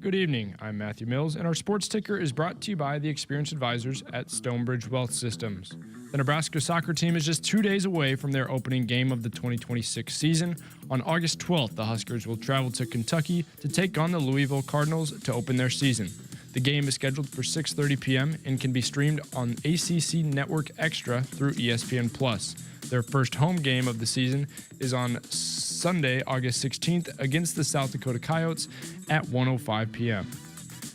Good evening, I'm Matthew Mills, and our sports ticker is brought to you by the experienced advisors at Stonebridge Wealth Systems. The Nebraska soccer team is just 2 days away from their opening game of the 2026 season. On August 12th, the Huskers will travel to Kentucky to take on the Louisville Cardinals to open their season. The game is scheduled for 6:30 p.m. and can be streamed on ACC Network Extra through ESPN+. Their first home game of the season is on Sunday, August 16th against the South Dakota Coyotes at 1:05 p.m.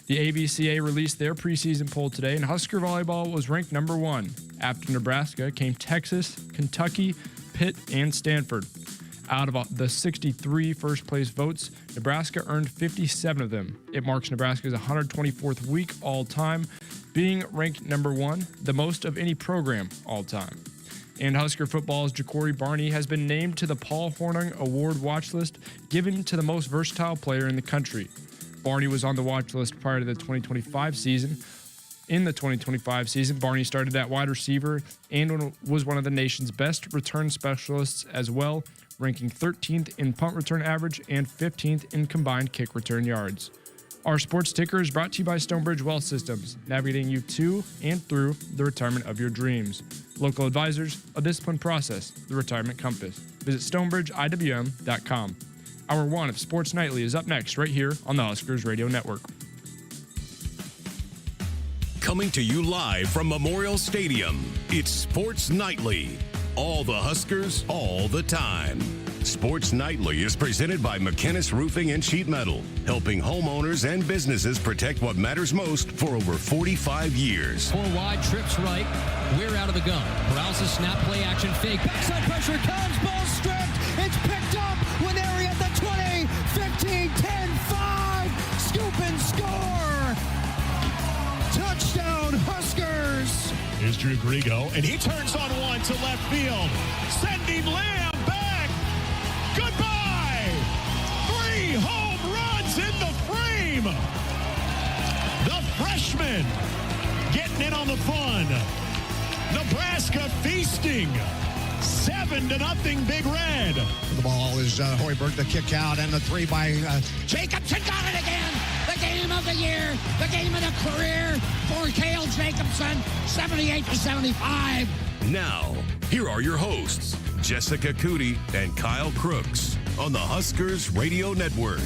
The AVCA released their preseason poll today, and Husker volleyball was ranked number 1. After Nebraska came Texas, Kentucky, Pitt, and Stanford. Out of the 63 first-place votes, Nebraska earned 57 of them. It marks Nebraska's 124th week all-time, being ranked number 1, the most of any program all-time. And Husker football's Ja'Cory Barney has been named to the Paul Hornung Award watch list, given to the most versatile player in the country. Barney was on the watch list prior to the 2025 season. In the 2025 season, Barney started at wide receiver and was one of the nation's best return specialists as well, ranking 13th in punt return average and 15th in combined kick return yards. Our sports ticker is brought to you by Stonebridge Wealth Systems, navigating you to and through the retirement of your dreams. Local advisors, a disciplined process, the retirement compass. Visit StonebridgeIWM.com. Hour 1 of Sports Nightly is up next right here on the Huskers Radio Network. Coming to you live from Memorial Stadium, it's Sports Nightly. All the Huskers, all the time. Sports Nightly is presented by McKinnis Roofing and Sheet Metal, helping homeowners and businesses protect what matters most for over 45 years. 4 wide, trips right, we're out of the gun. Paralysis, snap, play action, fake. Backside pressure comes, ball stripped. It's picked up when they're at the 20, 15, 10, 5. Scoop and score. Touchdown, Huskers. Here's Drew Grigo, and he turns on one to left field, sending Lamb back. Goodbye! 3 home runs in the frame. The freshman getting in on the fun. Nebraska feasting. 7-0 Big Red. The ball is Hoiberg, the kick out, and the 3 by Jacobson. Got it again. The game of the year, the game of the career for Cale Jacobson, 78-75. Now, here are your hosts, Jessica Coody and Kyle Crooks on the Huskers Radio Network.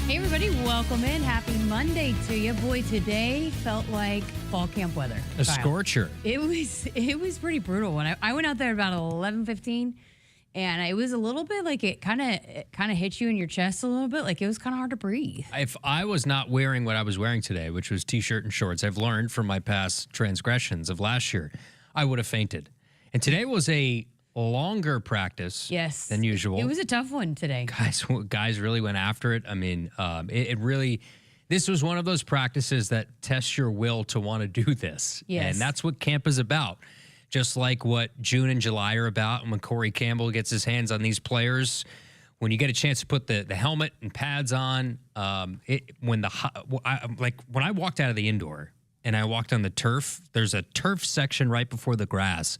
Hey everybody, welcome in. Happy Monday to you. Boy, today felt like fall camp weather. A Kyle. scorcher. It was pretty brutal. When I went out there about 11:15, and it was a little bit like it kind of hit you in your chest a little bit. Like it was kind of hard to breathe. If I was not wearing what I was wearing today, which was t-shirt and shorts, I've learned from my past transgressions of last year, I would have fainted. And today was a longer practice than usual. It was a tough one today. Guys really went after it. I mean, it really, this was one of those practices that tests your will to want to do this. Yes. And that's what camp is about. Just like what June and July are about. And when Corey Campbell gets his hands on these players, when you get a chance to put the helmet and pads on, when I walked out of the indoor and I walked on the turf, there's a turf section right before the grass.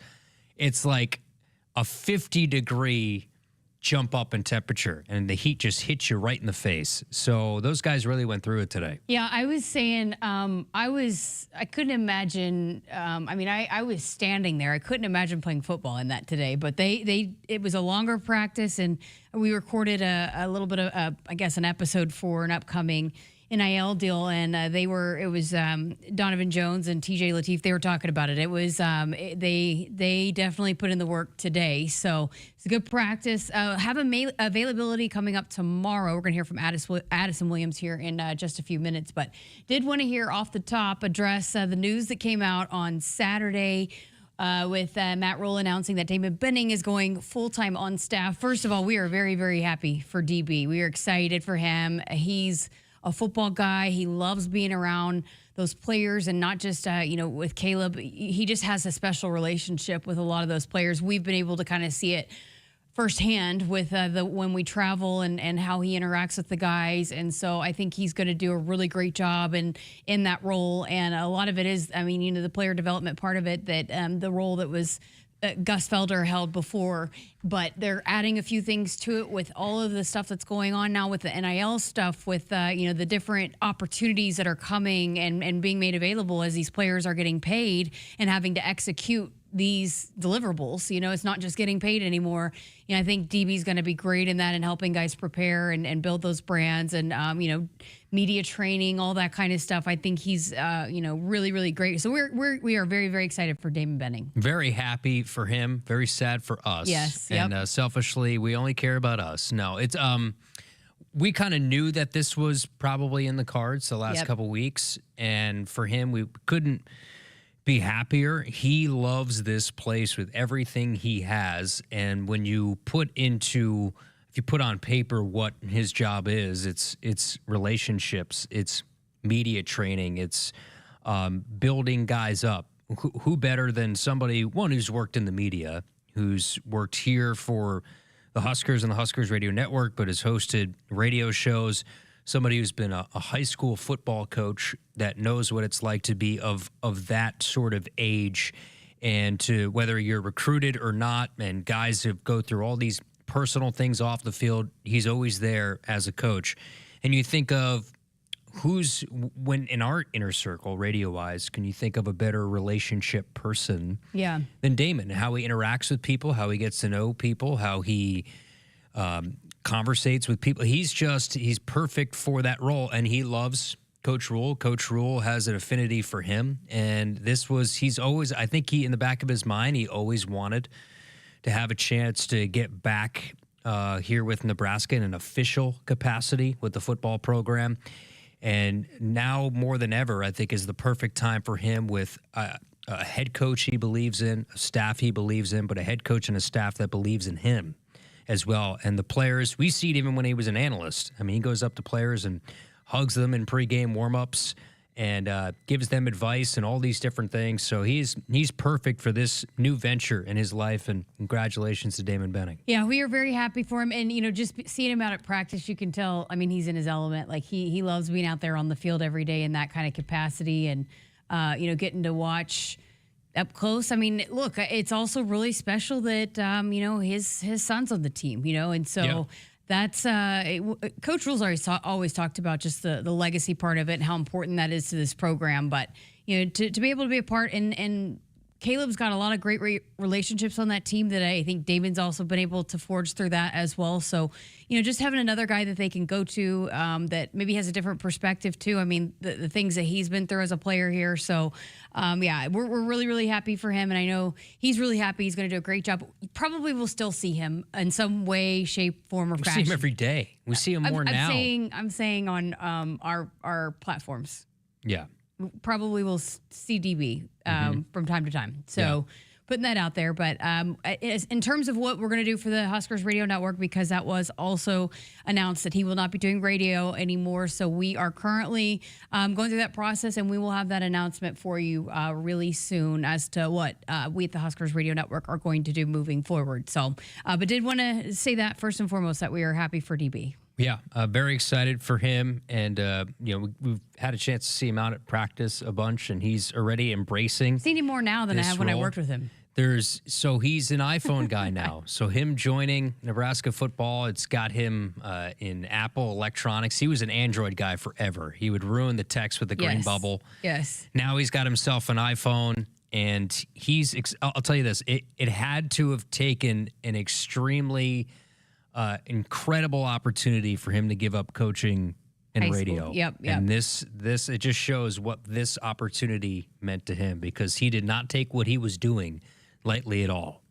It's like a 50-degree jump up in temperature, and the heat just hits you right in the face. So those guys really went through it today. Yeah, I was saying, I couldn't imagine. I was standing there. I couldn't imagine playing football in that today. But it was a longer practice, and we recorded a little bit of, an episode for an upcoming NIL deal, and it was Donovan Jones and TJ Lateef. They were talking about it. It was they definitely put in the work today, so it's a good practice. Have availability coming up tomorrow. We're gonna hear from Addison Williams here in just a few minutes, but did want to hear off the top address the news that came out on Saturday. With Matt Rule announcing that Damon Benning is going full-time on staff. First of all, we are very, very happy for DB. We are excited for him. He's a football guy. He loves being around those players, and not just, with Caleb. He just has a special relationship with a lot of those players. We've been able to kind of see it firsthand with when we travel and how he interacts with the guys. And so I think he's going to do a really great job in that role. And a lot of it is, the player development part of it, that the role that was Gus Felder held before, but they're adding a few things to it with all of the stuff that's going on now with the NIL stuff, with the different opportunities that are coming and being made available as these players are getting paid and having to execute these deliverables. It's not just getting paid anymore. I think DB's going to be great in that and helping guys prepare and build those brands and, media training, all that kind of stuff. I think he's, really, really great. So we are very, very excited for Damon Benning. Very happy for him. Very sad for us. Yes. And selfishly, we only care about us. No, it's we kind of knew that this was probably in the cards the last couple weeks, and for him, we couldn't be happier. He loves this place with everything he has, and when you if you put on paper what his job is, it's relationships, it's media training, it's building guys up. Who better than somebody, one who's worked in the media, who's worked here for the Huskers and the Huskers Radio Network, but has hosted radio shows, somebody who's been a high school football coach that knows what it's like to be of that sort of age, and to whether you're recruited or not, and guys who go through all these personal things off the field, he's always there as a coach. And you think of when in our inner circle, radio-wise, can you think of a better relationship person than Damon? How he interacts with people, how he gets to know people, how he conversates with people. He's perfect for that role, and he loves Coach Rule. Coach Rule has an affinity for him, and I think in the back of his mind, he always wanted to have a chance to get back here with Nebraska in an official capacity with the football program. And now more than ever, I think is the perfect time for him with a head coach he believes in, a staff he believes in, but a head coach and a staff that believes in him as well. And the players, we see it even when he was an analyst. I mean, he goes up to players and hugs them in pregame warmups and gives them advice and all these different things. So he's perfect for this new venture in his life. And congratulations to Damon Benning. Yeah, we are very happy for him. And, just seeing him out at practice, you can tell, I mean, he's in his element. Like, he loves being out there on the field every day in that kind of capacity and, getting to watch up close. I mean, look, it's also really special that, his son's on the team, and so... Yeah. That's Coach Rule's always talked about just the legacy part of it and how important that is to this program. But to be able to be a part, and Caleb's got a lot of great relationships on that team that I think Damon's also been able to forge through that as well. So just having another guy that they can go to that maybe has a different perspective too. I mean, the things that he's been through as a player here. So we're really, really happy for him, and I know he's really happy. He's going to do a great job. Probably will still see him in some way, shape, form, or fashion. We see him every day. We see him more now. I'm saying on our platforms. Yeah. Probably will see DB from time to time. So putting that out there. But in terms of what we're going to do for the Huskers Radio Network, because that was also announced that he will not be doing radio anymore. So we are currently going through that process, and we will have that announcement for you really soon as to what we at the Huskers Radio Network are going to do moving forward. So, but did want to say that first and foremost that we are happy for DB. Yeah, very excited for him, and we've had a chance to see him out at practice a bunch, and he's already embracing. Seen him more now than I have when I worked with him. So he's an iPhone guy now. So him joining Nebraska football, it's got him in Apple electronics. He was an Android guy forever. He would ruin the text with the green bubble. Yes. Now he's got himself an iPhone, and I'll tell you this: it had to have taken an extremely incredible opportunity for him to give up coaching and radio. Yep. And this it just shows what this opportunity meant to him, because he did not take what he was doing lightly at all.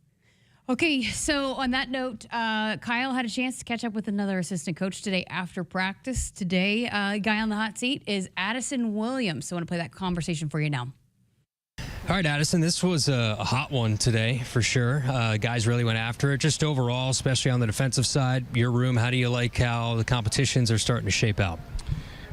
Okay, so on that note, Kyle had a chance to catch up with another assistant coach today after practice. Today, guy on the hot seat is Addison Williams. So I want to play that conversation for you now. All right, Addison, this was a hot one today for sure. Guys really went after it. Just overall, especially on the defensive side, your room, how do you like how the competitions are starting to shape out?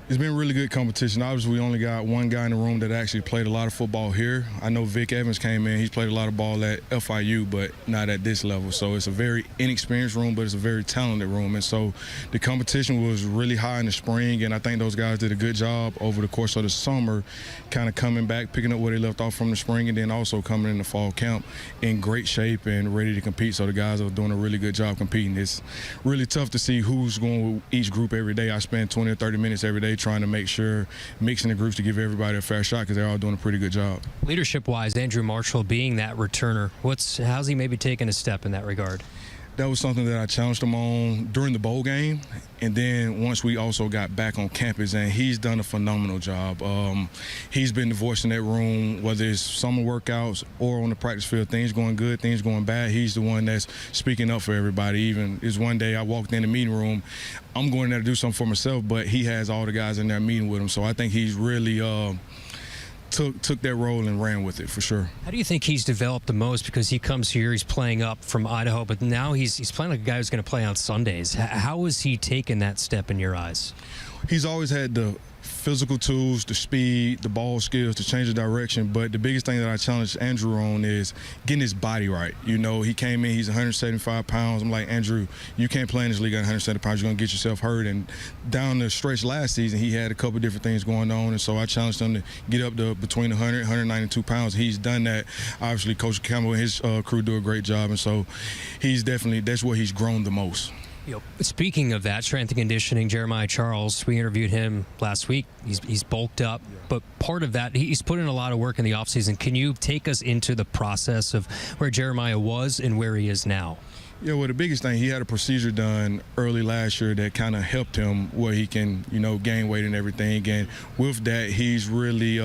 It's been really good competition. Obviously, we only got one guy in the room that actually played a lot of football here. I know Vic Evans came in. He's played a lot of ball at FIU, but not at this level. So it's a very inexperienced room, but it's a very talented room. And so the competition was really high in the spring, and I think those guys did a good job over the course of the summer, kind of coming back, picking up where they left off from the spring, and then also coming in the fall camp in great shape and ready to compete. So the guys are doing a really good job competing. It's really tough to see who's going with each group every day. I spend 20 or 30 minutes every day trying to make sure mixing the groups to give everybody a fair shot because they're all doing a pretty good job. Leadership-wise, Andrew Marshall being that returner, how's he maybe taken a step in that regard? That was something that I challenged him on during the bowl game, and then once we also got back on campus, and he's done a phenomenal job. He's been the voice in that room, whether it's summer workouts or on the practice field, things going good, things going bad. He's the one that's speaking up for everybody. Even is one day I walked in the meeting room, I'm going there to do something for myself, but he has all the guys in there meeting with him. So I think he's really took that role and ran with it for sure. How do you think he's developed the most? Because he comes here, he's playing up from Idaho, but now he's playing like a guy who's going to play on Sundays. How has he taken that step in your eyes? He's always had the physical tools, the speed, the ball skills to change the direction. But the biggest thing that I challenged Andrew on is getting his body right. You know, he came in, he's 175 pounds. I'm like, Andrew, you can't play in this league at 170 pounds. You're going to get yourself hurt. And down the stretch last season, he had a couple different things going on. And so I challenged him to get up to between 100 and 192 pounds. He's done that. Obviously, Coach Campbell and his crew do a great job. And so he's definitely, that's where he's grown the most. Speaking of that, strength and conditioning, Jeremiah Charles, we interviewed him last week. He's bulked up, but part of that, he's put in a lot of work in the offseason. Can you take us into the process of where Jeremiah was and where he is now? Yeah, well, the biggest thing, he had a procedure done early last year that kind of helped him where he can, gain weight and everything. And with that, he's really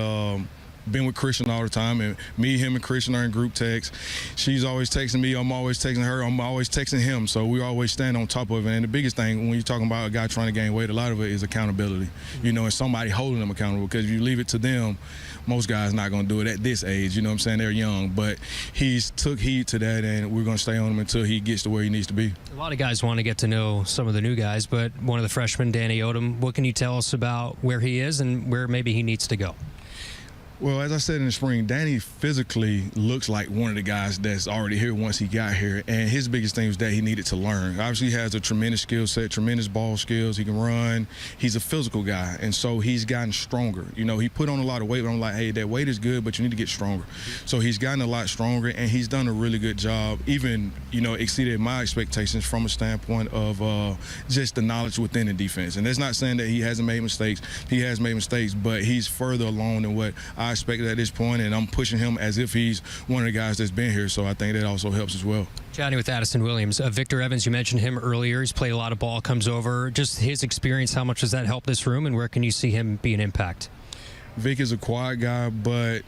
been with Christian all the time, and me, him, and Christian are in group text. She's always texting me. I'm always texting her. I'm always texting him. So we always stand on top of it. And the biggest thing when you're talking about a guy trying to gain weight, a lot of it is accountability. And somebody holding them accountable. Because if you leave it to them, most guys not going to do it at this age. You know what I'm saying? They're young. But he's took heed to that, and we're going to stay on him until he gets to where he needs to be. A lot of guys want to get to know some of the new guys, but one of the freshmen, Danny Odom, what can you tell us about where he is and where maybe he needs to go? Well, as I said in the spring, Danny physically looks like one of the guys that's already here once he got here. And his biggest thing was that he needed to learn. Obviously, he has a tremendous skill set, tremendous ball skills. He can run. He's a physical guy. And so he's gotten stronger. He put on a lot of weight, but I'm like, hey, that weight is good, but you need to get stronger. So he's gotten a lot stronger, and he's done a really good job, even, exceeded my expectations from a standpoint of just the knowledge within the defense. And that's not saying that he hasn't made mistakes. He has made mistakes, but he's further along than what I expected at this point, and I'm pushing him as if he's one of the guys that's been here, so I think that also helps as well. Johnny with Addison Williams. Victor Evans, you mentioned him earlier. He's played a lot of ball, comes over. Just his experience, how much does that help this room, and where can you see him be an impact? Vic is a quiet guy, but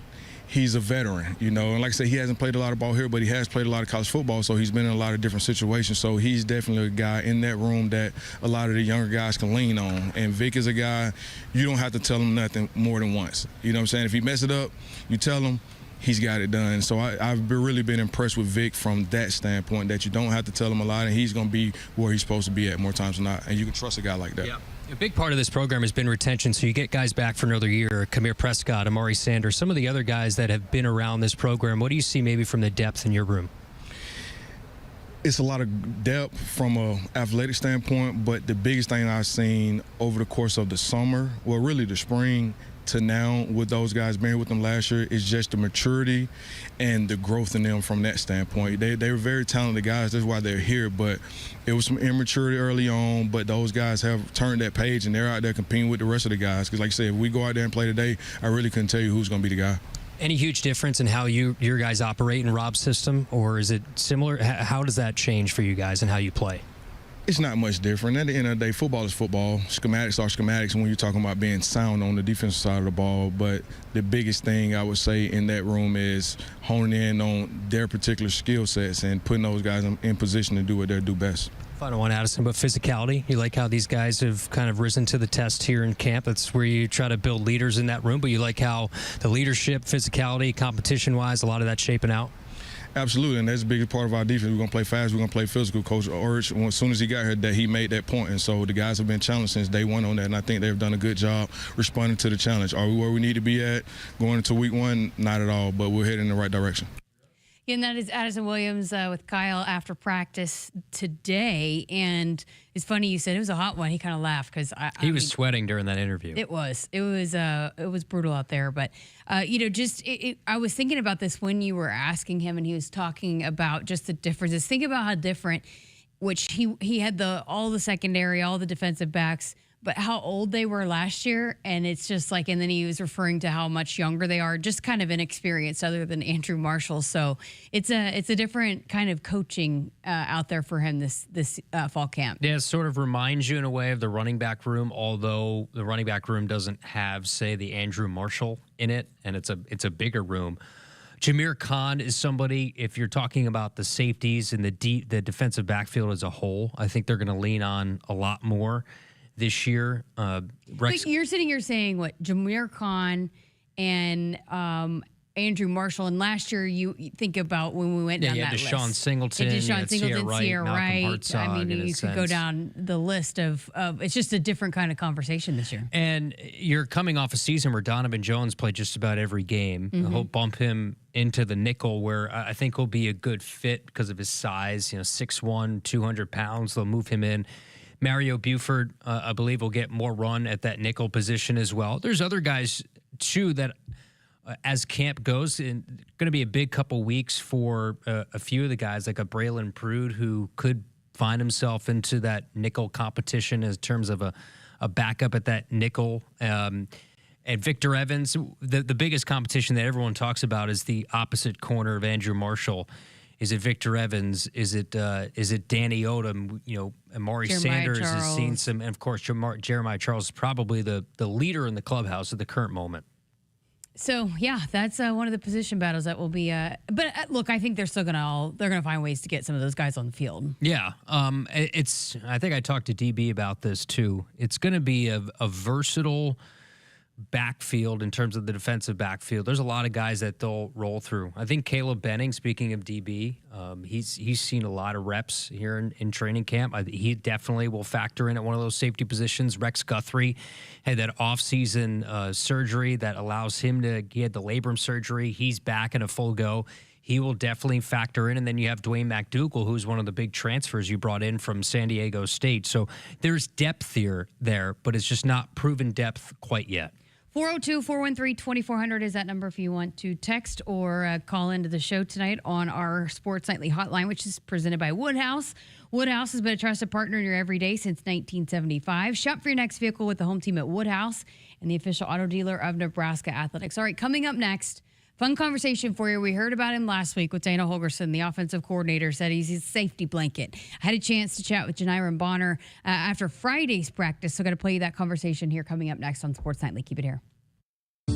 he's a veteran, and like I said, he hasn't played a lot of ball here, but he has played a lot of college football, so he's been in a lot of different situations. So he's definitely a guy in that room that a lot of the younger guys can lean on. And Vic is a guy, you don't have to tell him nothing more than once. You know what I'm saying? If he mess it up, you tell him, he's got it done. So I've really been impressed with Vic from that standpoint, that you don't have to tell him a lot, and he's going to be where he's supposed to be at more times than not. And you can trust a guy like that. Yeah. A big part of this program has been retention, so you get guys back for another year. Kamir Prescott, Amari Sanders, some of the other guys that have been around this program. What do you see maybe from the depth in your room? It's a lot of depth from an athletic standpoint, but the biggest thing I've seen over the course of the summer, well, really the spring to now with those guys being with them last year, is just the maturity and the growth in them from that standpoint. They were very talented guys. That's why they're here, but it was some immaturity early on, but those guys have turned that page, and they're out there competing with the rest of the guys. Because like I said, if we go out there and play today, I really couldn't tell you who's going to be the guy. Any huge difference in how your guys operate in Rob's system, or is it similar? How does that change for you guys and how you play? It's not much different. At the end of the day, football is football. Schematics are schematics when you're talking about being sound on the defensive side of the ball. But the biggest thing I would say in that room is honing in on their particular skill sets and putting those guys in position to do what they do best. Final one, Addison, but physicality. You like how these guys have kind of risen to the test here in camp. That's where you try to build leaders in that room, but you like how the leadership, physicality, competition-wise, a lot of that's shaping out? Absolutely, and that's the biggest part of our defense. We're going to play fast. We're going to play physical. Coach urged as soon as he got here that he made that point, and so the guys have been challenged since day one on that, and I think they've done a good job responding to the challenge. Are we where we need to be at going into week one? Not at all, but we're heading in the right direction. And that is Addison Williams with Kyle after practice today. And it's funny you said it was a hot one. He kind of laughed because he was sweating during that interview. It was brutal out there. But I was thinking about this when you were asking him, and he was talking about just the differences. Think about how different, which he had all the secondary, all the defensive backs, but how old they were last year. And it's just like, and then he was referring to how much younger they are, just kind of inexperienced other than Andrew Marshall. So it's a different kind of coaching out there for him this fall camp. Yeah, it sort of reminds you in a way of the running back room, although the running back room doesn't have, say, the Andrew Marshall in it, and it's a bigger room. Jameer Khan is somebody, if you're talking about the safeties and the defensive backfield as a whole, I think they're going to lean on a lot more this year. But you're sitting here saying what Jameer Khan and Andrew Marshall, and last year you think about when we went down that list. Deshaun Singleton, Sierra Wright. Hartzog, I mean, you could go down the list of it's just a different kind of conversation this year. And you're coming off a season where Donovan Jones played just about every game. Mm-hmm. He'll bump him into the nickel, where I think he'll be a good fit because of his size. 6'1", 200 pounds. They'll move him in. Mario Buford, I believe, will get more run at that nickel position as well. There's other guys, too, that as camp goes, and going to be a big couple weeks for a few of the guys, like a Braylon Prude, who could find himself into that nickel competition in terms of a backup at that nickel. And Victor Evans, the biggest competition that everyone talks about is the opposite corner of Andrew Marshall. Is it Victor Evans? Is it Danny Odom? Amari Sanders Charles has seen some, and of course Jeremiah Charles is probably the leader in the clubhouse at the current moment. So yeah, that's one of the position battles that will be. But look, I think they're still gonna find ways to get some of those guys on the field. Yeah, I think I talked to DB about this too. It's going to be a versatile backfield in terms of the defensive backfield. There's a lot of guys that they'll roll through. I think Caleb Benning, speaking of DB, he's seen a lot of reps here in training camp. He definitely will factor in at one of those safety positions. Rex Guthrie had that off-season surgery that allows him he had the labrum surgery. He's back in a full go. He will definitely factor in. And then you have Dwayne McDougal, who's one of the big transfers you brought in from San Diego State. So there's depth there, but it's just not proven depth quite yet. 402-413-2400 is that number if you want to text or call into the show tonight on our Sports Nightly hotline, which is presented by Woodhouse. Woodhouse has been a trusted partner in your everyday since 1975. Shop for your next vehicle with the home team at Woodhouse and the official auto dealer of Nebraska Athletics. All right, coming up next, fun conversation for you. We heard about him last week with Dana Holgerson, the offensive coordinator, said he's his safety blanket. I had a chance to chat with Janiran Bonner after Friday's practice, so got to play you that conversation here coming up next on Sports Nightly. Keep it here.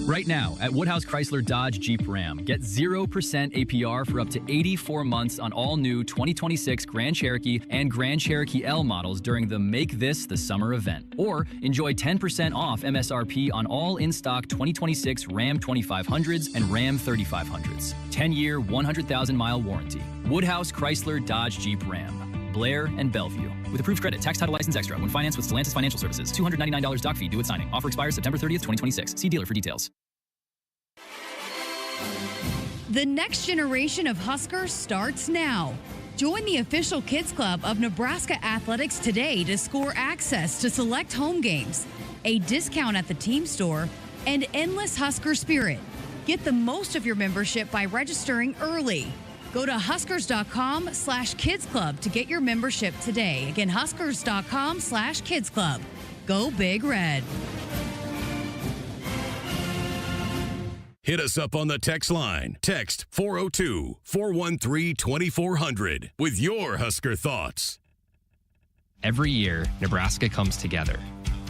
Right now at Woodhouse Chrysler Dodge Jeep Ram, get 0% APR for up to 84 months on all new 2026 Grand Cherokee and Grand Cherokee L models during the Make This the Summer event. Or enjoy 10% off MSRP on all in-stock 2026 Ram 2500s and Ram 3500s. 10-year, 100,000-mile warranty. Woodhouse Chrysler Dodge Jeep Ram. Blair and Bellevue. With approved credit, tax title license extra when financed with Stellantis Financial Services. $299 doc fee due at signing. Offer expires September 30th, 2026. See dealer for details. The next generation of Huskers starts now. Join the official Kids Club of Nebraska Athletics today to score access to select home games, a discount at the team store, and endless Husker spirit. Get the most of your membership by registering early. Go to huskers.com/kidsclub to get your membership today. Again, huskers.com/kidsclub. Go Big Red. Hit us up on the text line. Text 402-413-2400 with your Husker thoughts. Every year, Nebraska comes together.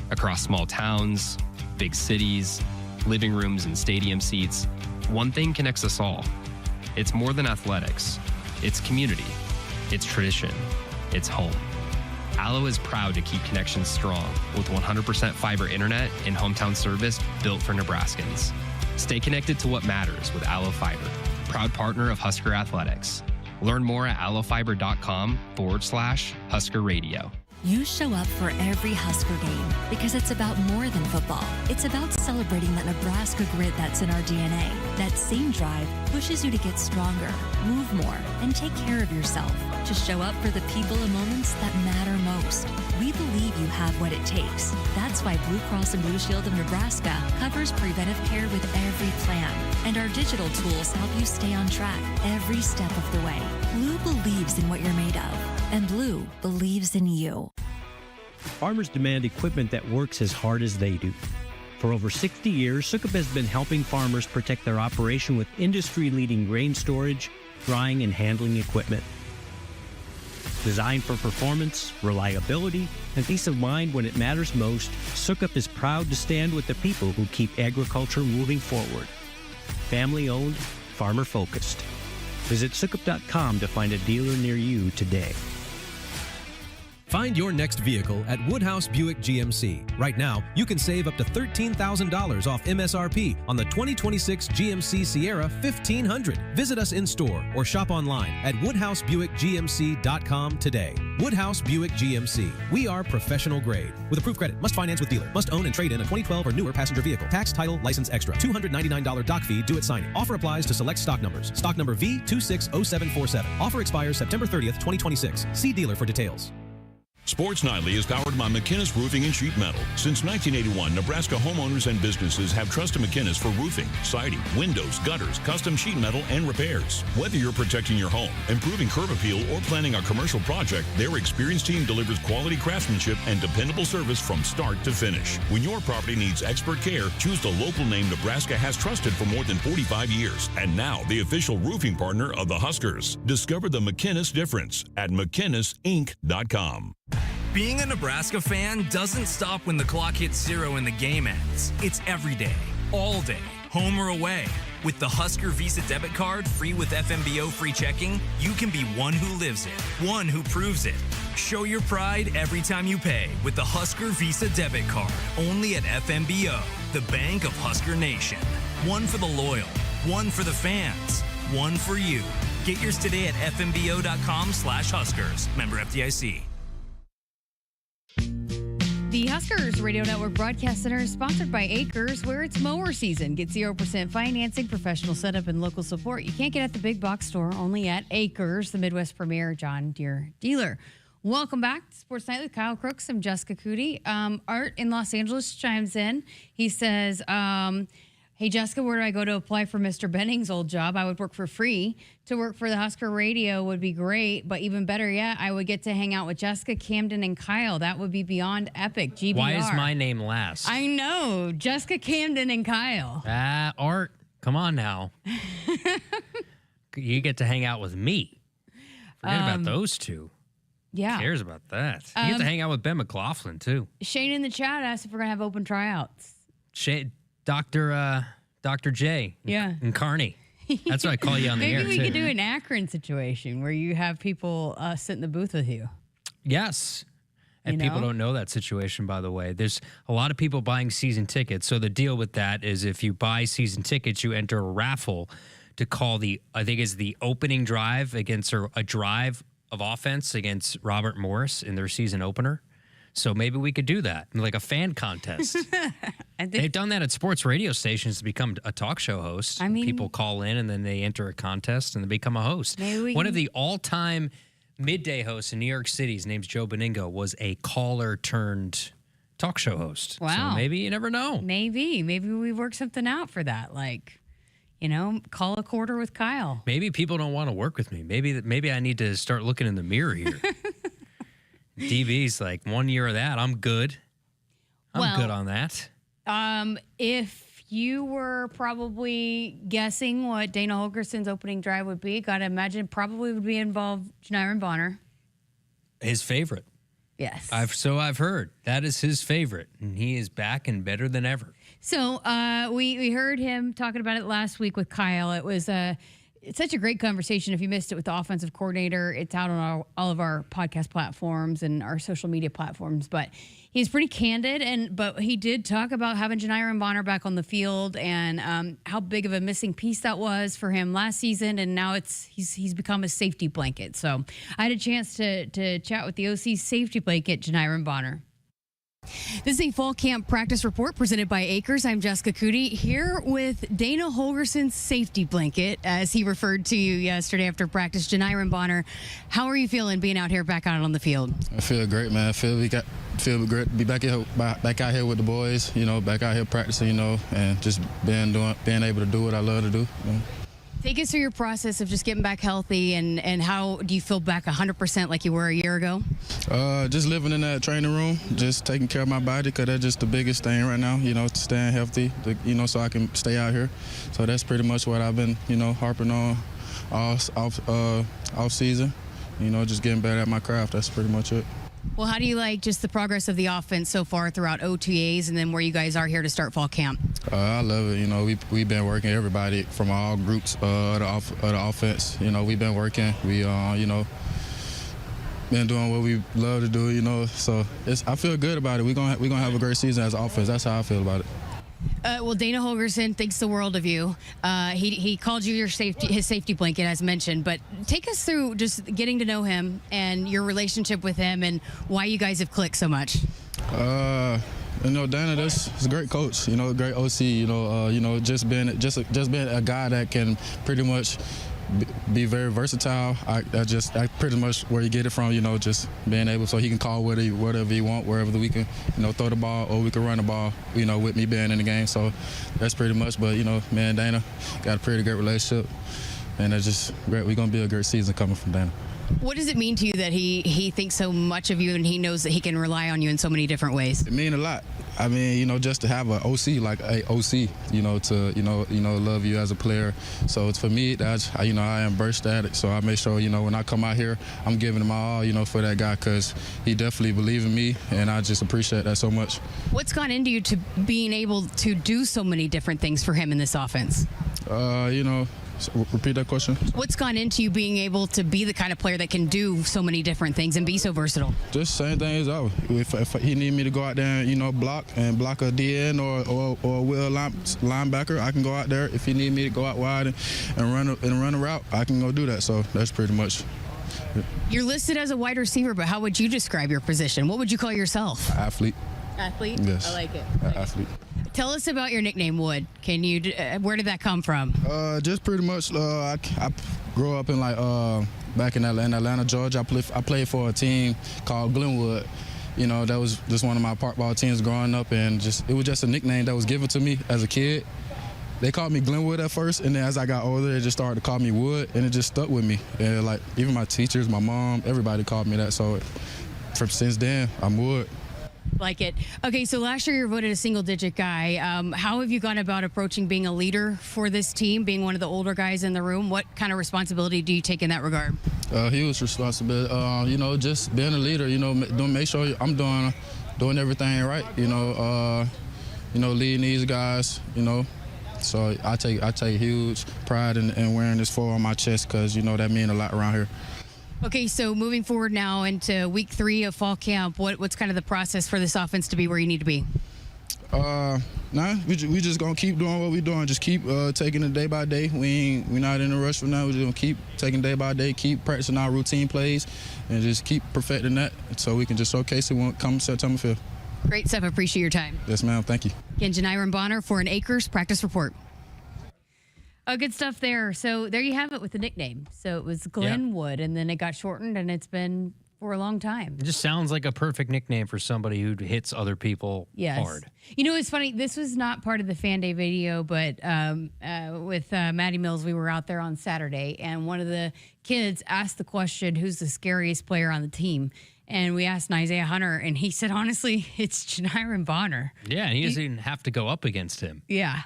Across small towns, big cities, living rooms and stadium seats, one thing connects us all. It's more than athletics. It's community. It's tradition. It's home. Allo is proud to keep connections strong with 100% fiber internet and hometown service built for Nebraskans. Stay connected to what matters with Allo Fiber, proud partner of Husker Athletics. Learn more at allofiber.com/Husker Radio. You show up for every Husker game because it's about more than football. It's about celebrating that Nebraska grit that's in our DNA. That same drive pushes you to get stronger, move more, and take care of yourself. To show up for the people and moments that matter most. We believe you have what it takes. That's why Blue Cross and Blue Shield of Nebraska covers preventive care with every plan. And our digital tools help you stay on track every step of the way. Blue believes in what you're made of. And Blue believes in you. Farmers demand equipment that works as hard as they do. For over 60 years, Sukup has been helping farmers protect their operation with industry-leading grain storage, drying, and handling equipment. Designed for performance, reliability, and peace of mind when it matters most, Sukup is proud to stand with the people who keep agriculture moving forward. Family-owned, farmer-focused. Visit Sukup.com to find a dealer near you today. Find your next vehicle at Woodhouse Buick GMC. Right now, you can save up to $13,000 off MSRP on the 2026 GMC Sierra 1500. Visit us in store or shop online at WoodhouseBuickGMC.com today. Woodhouse Buick GMC. We are professional grade. With approved credit, must finance with dealer, must own and trade in a 2012 or newer passenger vehicle. Tax, title, license extra. $299 doc fee due at signing. Offer applies to select stock numbers. Stock number V260747. Offer expires September 30th, 2026. See dealer for details. Sports Nightly is powered by McInnis Roofing and Sheet Metal. Since 1981, Nebraska homeowners and businesses have trusted McInnis for roofing, siding, windows, gutters, custom sheet metal, and repairs. Whether you're protecting your home, improving curb appeal, or planning a commercial project, their experienced team delivers quality craftsmanship and dependable service from start to finish. When your property needs expert care, choose the local name Nebraska has trusted for more than 45 years. And now, the official roofing partner of the Huskers. Discover the McInnis difference at McInnisInc.com. Being a Nebraska fan doesn't stop when the clock hits 0 and the game ends. It's every day, all day, home or away. With the Husker Visa debit card, free with FMBO free checking, you can be one who lives it, one who proves it. Show your pride every time you pay with the Husker Visa debit card, only at FMBO, the bank of Husker Nation. One for the loyal, one for the fans, one for you. Get yours today at fmbo.com/Huskers. Member FDIC. The Huskers Radio Network Broadcast Center is sponsored by Akrs, where it's mower season. Get 0% financing, professional setup, and local support you can't get at the big box store, only at Akrs, the Midwest premier John Deere dealer. Welcome back to Sports Night with Kyle Crooks and Jessica Coody. Art in Los Angeles chimes in. He says, hey, Jessica, where do I go to apply for Mr. Benning's old job? I would work for free. To work for the Husker Radio would be great, but even better yet, I would get to hang out with Jessica, Camden, and Kyle. That would be beyond epic. GBR. Why is my name last? I know. Jessica, Camden, and Kyle. Art, come on now. You get to hang out with me. Forget about those two. Yeah. Who cares about that? You get to hang out with Ben McLaughlin, too. Shane in the chat asked if we're going to have open tryouts. Shane, Dr. J. Yeah. And Carney. That's what I call you on the air, Maybe we too. could do an Akron situation where you have people sit in the booth with you. Yes. And people don't know that situation, by the way. There's a lot of people buying season tickets. So the deal with that is if you buy season tickets, you enter a raffle to call the opening drive against a drive of offense against Robert Morris in their season opener. So maybe we could do that, like a fan contest. They've done that at sports radio stations to become a talk show host. People call in and then they enter a contest and they become a host. One of the all-time midday hosts in New York City, his name's Joe Beningo, was a caller turned talk show host. Wow. So maybe you never know. Maybe we work something out for that. Like, call a quarter with Kyle. Maybe people don't want to work with me. Maybe I need to start looking in the mirror here. DB's like, 1 year of that, I'm good. I'm good on that. If you were probably guessing what Dana Holgerson's opening drive would be, gotta imagine probably would be involved Janiran Bonner. His favorite. Yes. I've heard. That is his favorite. And he is back and better than ever. So we heard him talking about it last week with Kyle. It was It's such a great conversation. If you missed it with the offensive coordinator, it's out on all of our podcast platforms and our social media platforms. But he's pretty candid, but he did talk about having Janiran Bonner back on the field and how big of a missing piece that was for him last season. And now he's become a safety blanket. So I had a chance to chat with the OC's safety blanket, Janiran Bonner. This is a fall camp practice report presented by Akrs. I'm Jessica Coody here with Dana Holgerson's safety blanket, as he referred to you yesterday after practice. Janiran Bonner, how are you feeling being out here back out on the field? I feel great, man. I feel great to be back out here with the boys, back out here practicing, and just being able to do what I love to do. Take us through your process of just getting back healthy and how do you feel back 100% like you were a year ago? Just living in that training room, just taking care of my body, because that's just the biggest thing right now, staying healthy, so I can stay out here. So that's pretty much what I've been, harping on off season, just getting better at my craft. That's pretty much it. Well, how do you like just the progress of the offense so far throughout OTAs and then where you guys are here to start fall camp? I love it. We've been working, everybody from all groups of the offense. We've been working. We, been doing what we love to do, So I feel good about it. We're gonna have a great season as an offense. That's how I feel about it. Well, Dana Holgerson thinks the world of you. He called you his safety blanket, as mentioned. But take us through just getting to know him and your relationship with him and why you guys have clicked so much. Dana, he's a great coach. A great OC. Just being a guy that can pretty much be very versatile. I pretty much where you get it from, just being able, so he can call whatever he want, wherever we can, throw the ball or we can run the ball, with me being in the game. So that's pretty much, but, me and Dana got a pretty great relationship, and it's just great. We're going to be a great season coming from Dana. What does it mean to you that he thinks so much of you and he knows that he can rely on you in so many different ways? It means a lot. I mean, just to have an OC like a OC, to love you as a player. So it's for me, that's I embrace that. So I make sure, when I come out here, I'm giving him my all, for that guy, because he definitely believes in me, and I just appreciate that so much. What's gone into you to being able to do so many different things for him in this offense? Repeat that question. What's gone into you being able to be the kind of player that can do so many different things and be so versatile? Just same thing as always. If he need me to go out there and, block a DN or a will linebacker, I can go out there. If he need me to go out wide and run a route, I can go do that. So that's pretty much it. You're listed as a wide receiver, but how would you describe your position? What would you call yourself? Athlete. Athlete? Yes. I like it. Athlete. Tell us about your nickname, Wood. Can you? Where did that come from? Just pretty much. I grew up in back in Atlanta, Georgia. I played for a team called Glenwood. That was just one of my park ball teams growing up, and it was just a nickname that was given to me as a kid. They called me Glenwood at first, and then as I got older, they just started to call me Wood, and it just stuck with me. And even my teachers, my mom, everybody called me that. So since then, I'm Wood. Like it. Okay, so last year you were voted a single-digit guy. How have you gone about approaching being a leader for this team, being one of the older guys in the room? What kind of responsibility do you take in that regard? Huge responsibility. Just being a leader. Make sure I'm doing everything right. Leading these guys. So I take huge pride in wearing this 4 on my chest, because that means a lot around here. Okay, so moving forward now into week 3 of fall camp, what's kind of the process for this offense to be where you need to be? We just gonna keep doing what we're doing. Just keep taking it day by day. We're not in a rush for now. We're just gonna keep taking day by day, keep practicing our routine plays, and just keep perfecting that, so we can just showcase it when it comes September 5th. Great stuff. Appreciate your time. Yes, ma'am. Thank you. Again, Janiran Bonner for an Akrs practice report. Good stuff there. So there you have it with the nickname. So it was Glenwood, and then it got shortened, and it's been for a long time. It just sounds like a perfect nickname for somebody who hits other people hard. It's funny. This was not part of the Fan Day video, but with Maddie Mills, we were out there on Saturday, and one of the kids asked the question, who's the scariest player on the team? And we asked Isaiah Hunter, and he said, honestly, it's Janiran Bonner. Yeah, and he doesn't even have to go up against him. Yeah.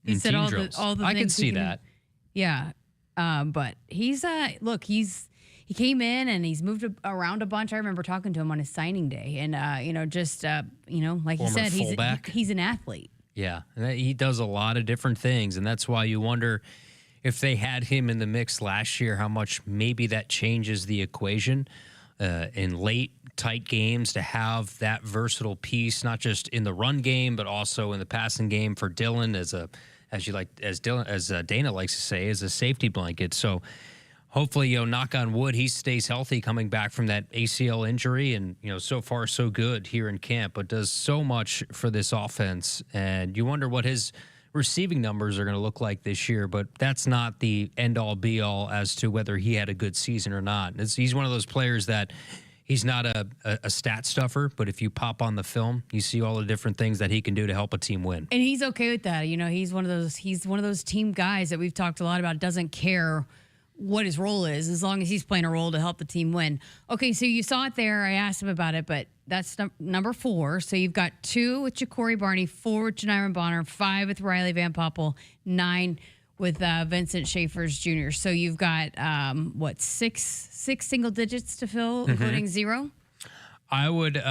He said all the I things can see that. Yeah. But he's he came in and he's moved around a bunch. I remember talking to him on his signing day, and like he said, he's an athlete. Yeah, and he does a lot of different things, and that's why you wonder, if they had him in the mix last year, how much maybe that changes the equation in late, tight games to have that versatile piece, not just in the run game, but also in the passing game for Dylan as Dana likes to say, as a safety blanket. So hopefully, knock on wood, he stays healthy coming back from that ACL injury. And, so far so good here in camp, but does so much for this offense. And you wonder what his receiving numbers are going to look like this year, but that's not the end-all, be-all as to whether he had a good season or not. He's one of those players that he's not a stat stuffer, but if you pop on the film, you see all the different things that he can do to help a team win. And he's okay with that. He's one of those team guys that we've talked a lot about, doesn't care what his role is, as long as he's playing a role to help the team win. Okay, so you saw it there. I asked him about it, but that's number 4. So you've got 2 with Ja'Cory Barney, 4 with Janiran Bonner, 5 with Riley Van Poppel, 9 with Vincent Schaefer's Jr. So you've got, 6 single digits to fill, including 0? I would,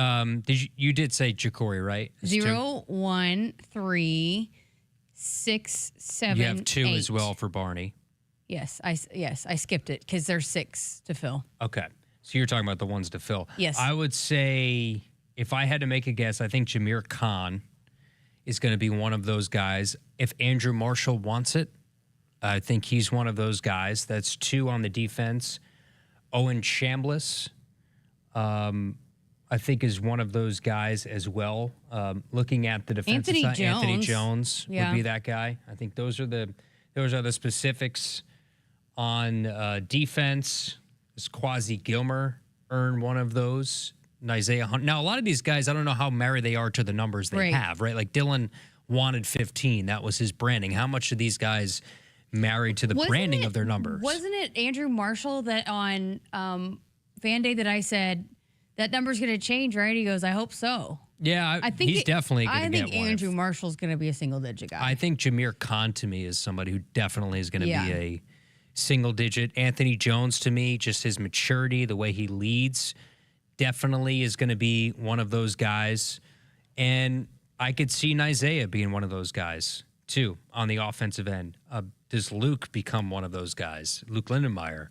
you did say Ja'Cory, right? 0, 1, 3, 6, 7, You have 2 8. as well for Barney. Yes, I skipped it because there's 6 to fill. Okay. So you're talking about the ones to fill. Yes. I would say, if I had to make a guess, I think Jameer Khan is going to be one of those guys. If Andrew Marshall wants it, I think he's one of those guys. That's 2 on the defense. Owen Chambliss, I think, is one of those guys as well. Looking at the defensive side, Anthony Jones would be that guy. I think those are the specifics on defense. Does Quasi Gilmer earn one of those? Isaiah Hunt. Now, a lot of these guys, I don't know how married they are to the numbers they have, right? Like Dylan wanted 15. That was his branding. How much are these guys married to the branding of their numbers? Wasn't it Andrew Marshall that on Fan Day that I said, that number's going to change, right? He goes, I hope so. Yeah, I think he's definitely going to get one. I think Andrew Marshall's going to be a single-digit guy. I think Jameer Khan, to me, is somebody who definitely is going to be a single-digit. Anthony Jones, to me, just his maturity, the way he leads, definitely is going to be one of those guys. And I could see Isaiah being one of those guys, too, on the offensive end. Does Luke become one of those guys? Luke Lindenmeyer.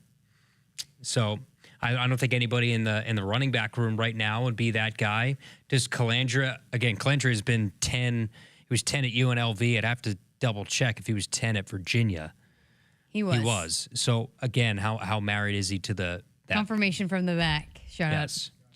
So I don't think anybody in the running back room right now would be that guy. Does Calandra, again, Calandra has been 10. He was 10 at UNLV. I'd have to double check if he was 10 at Virginia. He was. He was. So again, how married is he to that confirmation from the back? Shout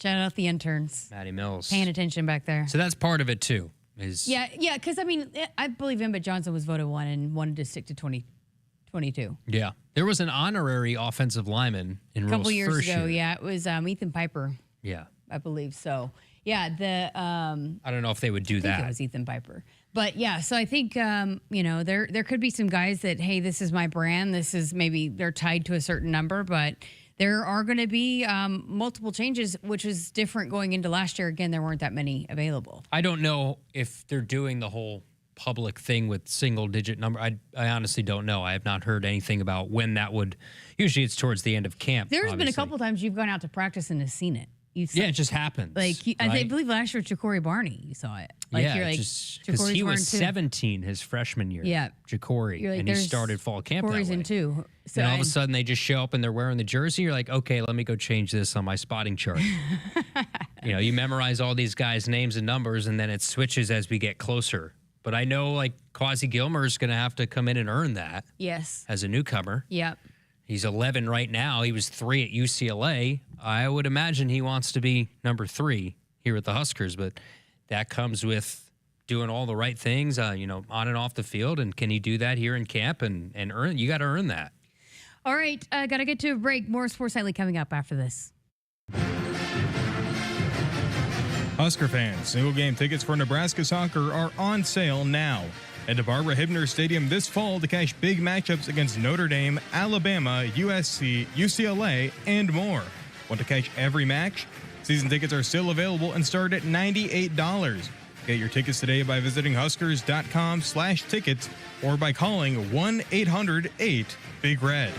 out the interns. Matty Mills. Paying attention back there. So that's part of it too. Yeah, because I mean, I believe him, but Johnson was voted 1 and wanted to stick to 2022. Yeah. There was an honorary offensive lineman in Rule's a couple years first ago. year. Yeah, it was Ethan Piper. Yeah. I believe so. Yeah, I don't know if they would do I think that. it was Ethan Piper. But yeah, so I think there could be some guys that, hey, this is my brand. This is maybe they're tied to a certain number, but there are going to be multiple changes, which is different going into last year. Again, there weren't that many available. I don't know if they're doing the whole public thing with single-digit number. I honestly don't know. I have not heard anything about when that would. Usually, it's towards the end of camp. There's been a couple times you've gone out to practice and have seen it. Yeah, it just happens. I believe last year Ja'Cory Barney, you saw it. You're like, because he was 17 his freshman year. Yeah, Ja'Cory, like, and he started fall camp Corey's that way. in 2. So and all of a sudden, they just show up and they're wearing the jersey. You're like, okay, let me go change this on my spotting chart. You memorize all these guys' names and numbers, and then it switches as we get closer. But I know, like, Quasi Gilmer is going to have to come in and earn that. Yes. As a newcomer. Yep. He's 11 right now. He was 3 at UCLA. I would imagine he wants to be number 3 here at the Huskers, but that comes with doing all the right things, on and off the field. And can he do that here in camp and earn? You got to earn that. All right, got to get to a break. More Sports Nightly coming up after this. Husker fans, single game tickets for Nebraska soccer are on sale now. Head to Barbara Hibner Stadium this fall to catch big matchups against Notre Dame, Alabama, USC, UCLA, and more. Want to catch every match? Season tickets are still available and start at $98. Get your tickets today by visiting huskers.com/tickets or by calling 1-800-8-BIG-RED.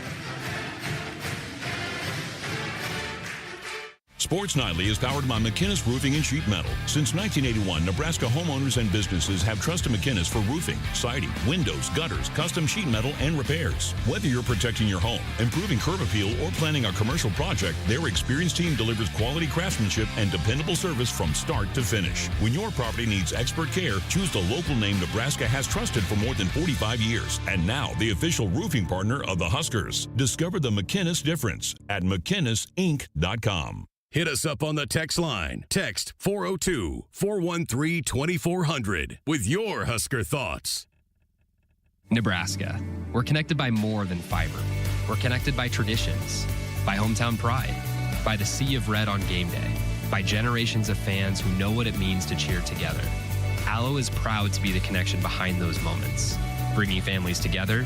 Sports Nightly is powered by McKinnis Roofing and Sheet Metal. Since 1981, Nebraska homeowners and businesses have trusted McKinnis for roofing, siding, windows, gutters, custom sheet metal, and repairs. Whether you're protecting your home, improving curb appeal, or planning a commercial project, their experienced team delivers quality craftsmanship and dependable service from start to finish. When your property needs expert care, choose the local name Nebraska has trusted for more than 45 years. And now, the official roofing partner of the Huskers. Discover the McKinnis difference at McKinnisInc.com. Hit us up on the text line. Text 402-413-2400 with your Husker thoughts. Nebraska. We're connected by more than fiber. We're connected by traditions, by hometown pride, by the sea of red on game day, by generations of fans who know what it means to cheer together. Allo is proud to be the connection behind those moments, bringing families together,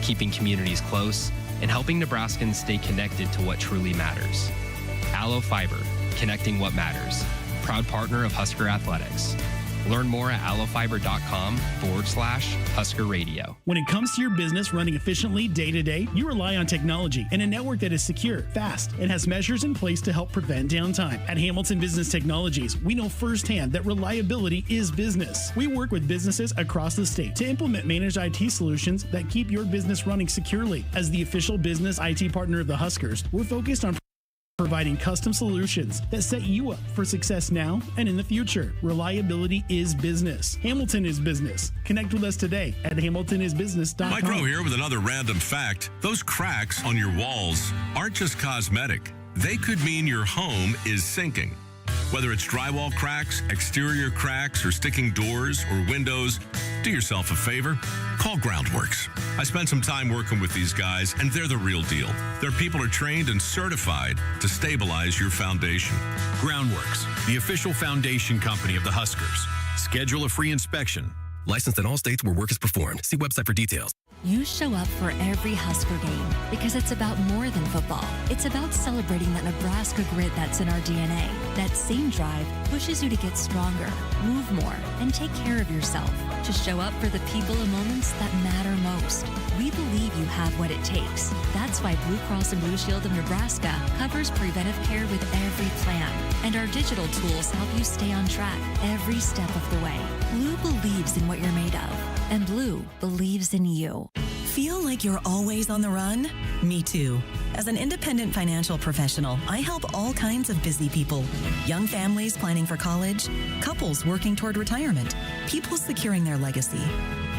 keeping communities close, and helping Nebraskans stay connected to what truly matters. Allo Fiber, connecting what matters. Proud partner of Husker Athletics. Learn more at allofiber.com/Husker Radio. When it comes to your business running efficiently day to day, you rely on technology and a network that is secure, fast, and has measures in place to help prevent downtime. At Hamilton Business Technologies, we know firsthand that reliability is business. We work with businesses across the state to implement managed IT solutions that keep your business running securely. As the official business IT partner of the Huskers, we're focused on providing custom solutions that set you up for success now and in the future. Reliability is business. Hamilton is business. Connect with us today at hamiltonisbusiness.com. Mike Rowe here with another random fact. Those cracks on your walls aren't just cosmetic. They could mean your home is sinking. Whether it's drywall cracks, exterior cracks, or sticking doors or windows, do yourself a favor. Call Groundworks. I spent some time working with these guys, and they're the real deal. Their people are trained and certified to stabilize your foundation. Groundworks, the official foundation company of the Huskers. Schedule a free inspection. Licensed in all states where work is performed. See website for details. You show up for every Husker game because it's about more than football. It's about celebrating that Nebraska grit that's in our DNA. That same drive pushes you to get stronger, move more, and take care of yourself. To show up for the people and moments that matter most. We believe you have what it takes. That's why Blue Cross and Blue Shield of Nebraska covers preventive care with every plan. And our digital tools help you stay on track every step of the way. Blue believes in what you're made of. And Blue believes in you. Feel like you're always on the run? Me too. As an independent financial professional, I help all kinds of busy people. Young families planning for college, couples working toward retirement, people securing their legacy.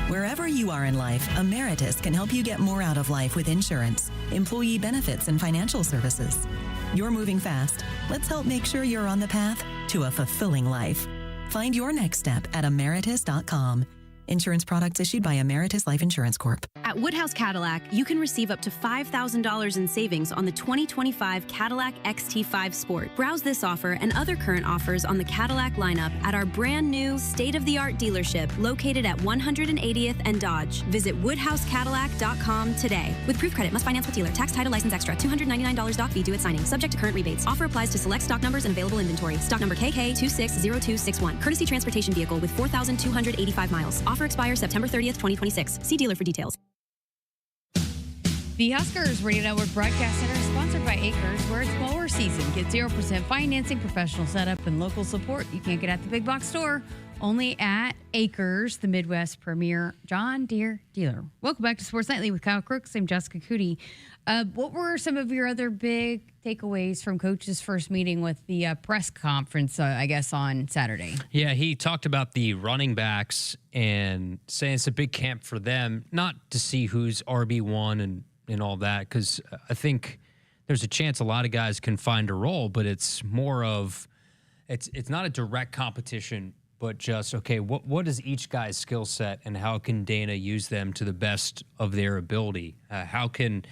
Wherever you are in life, Emeritus can help you get more out of life with insurance, employee benefits, and financial services. You're moving fast. Let's help make sure you're on the path to a fulfilling life. Find your next step at emeritus.com. Insurance products issued by Emeritus Life Insurance Corp. At Woodhouse Cadillac, you can receive up to $5,000 in savings on the 2025 Cadillac XT5 Sport. Browse this offer and other current offers on the Cadillac lineup at our brand new state-of-the-art dealership located at 180th and Dodge. Visit WoodhouseCadillac.com today. With proof credit, must finance with dealer. Tax, title, license extra. $299 doc fee due at signing. Subject to current rebates. Offer applies to select stock numbers and available inventory. Stock number KK260261. Courtesy transportation vehicle with 4,285 miles. Offer expires September 30th, 2026. See dealer for details. The Huskers Radio Network Broadcast Center is sponsored by Akrs, where it's mower season. Get 0% financing, professional setup, and local support you can't get at the big box store. Only at Akrs, the Midwest premier John Deere dealer. Welcome back to Sports Nightly with Kyle Crooks and Jessica Coody. What were some of your other big takeaways from Coach's first meeting with the press conference, I guess, on Saturday? Yeah, he talked about the running backs and saying it's a big camp for them, not to see who's RB1 and all that, because I think there's a chance a lot of guys can find a role, but it's more of it's not a direct competition, but just, okay, what is each guy's skill set and how can Dana use them to the best of their ability? How can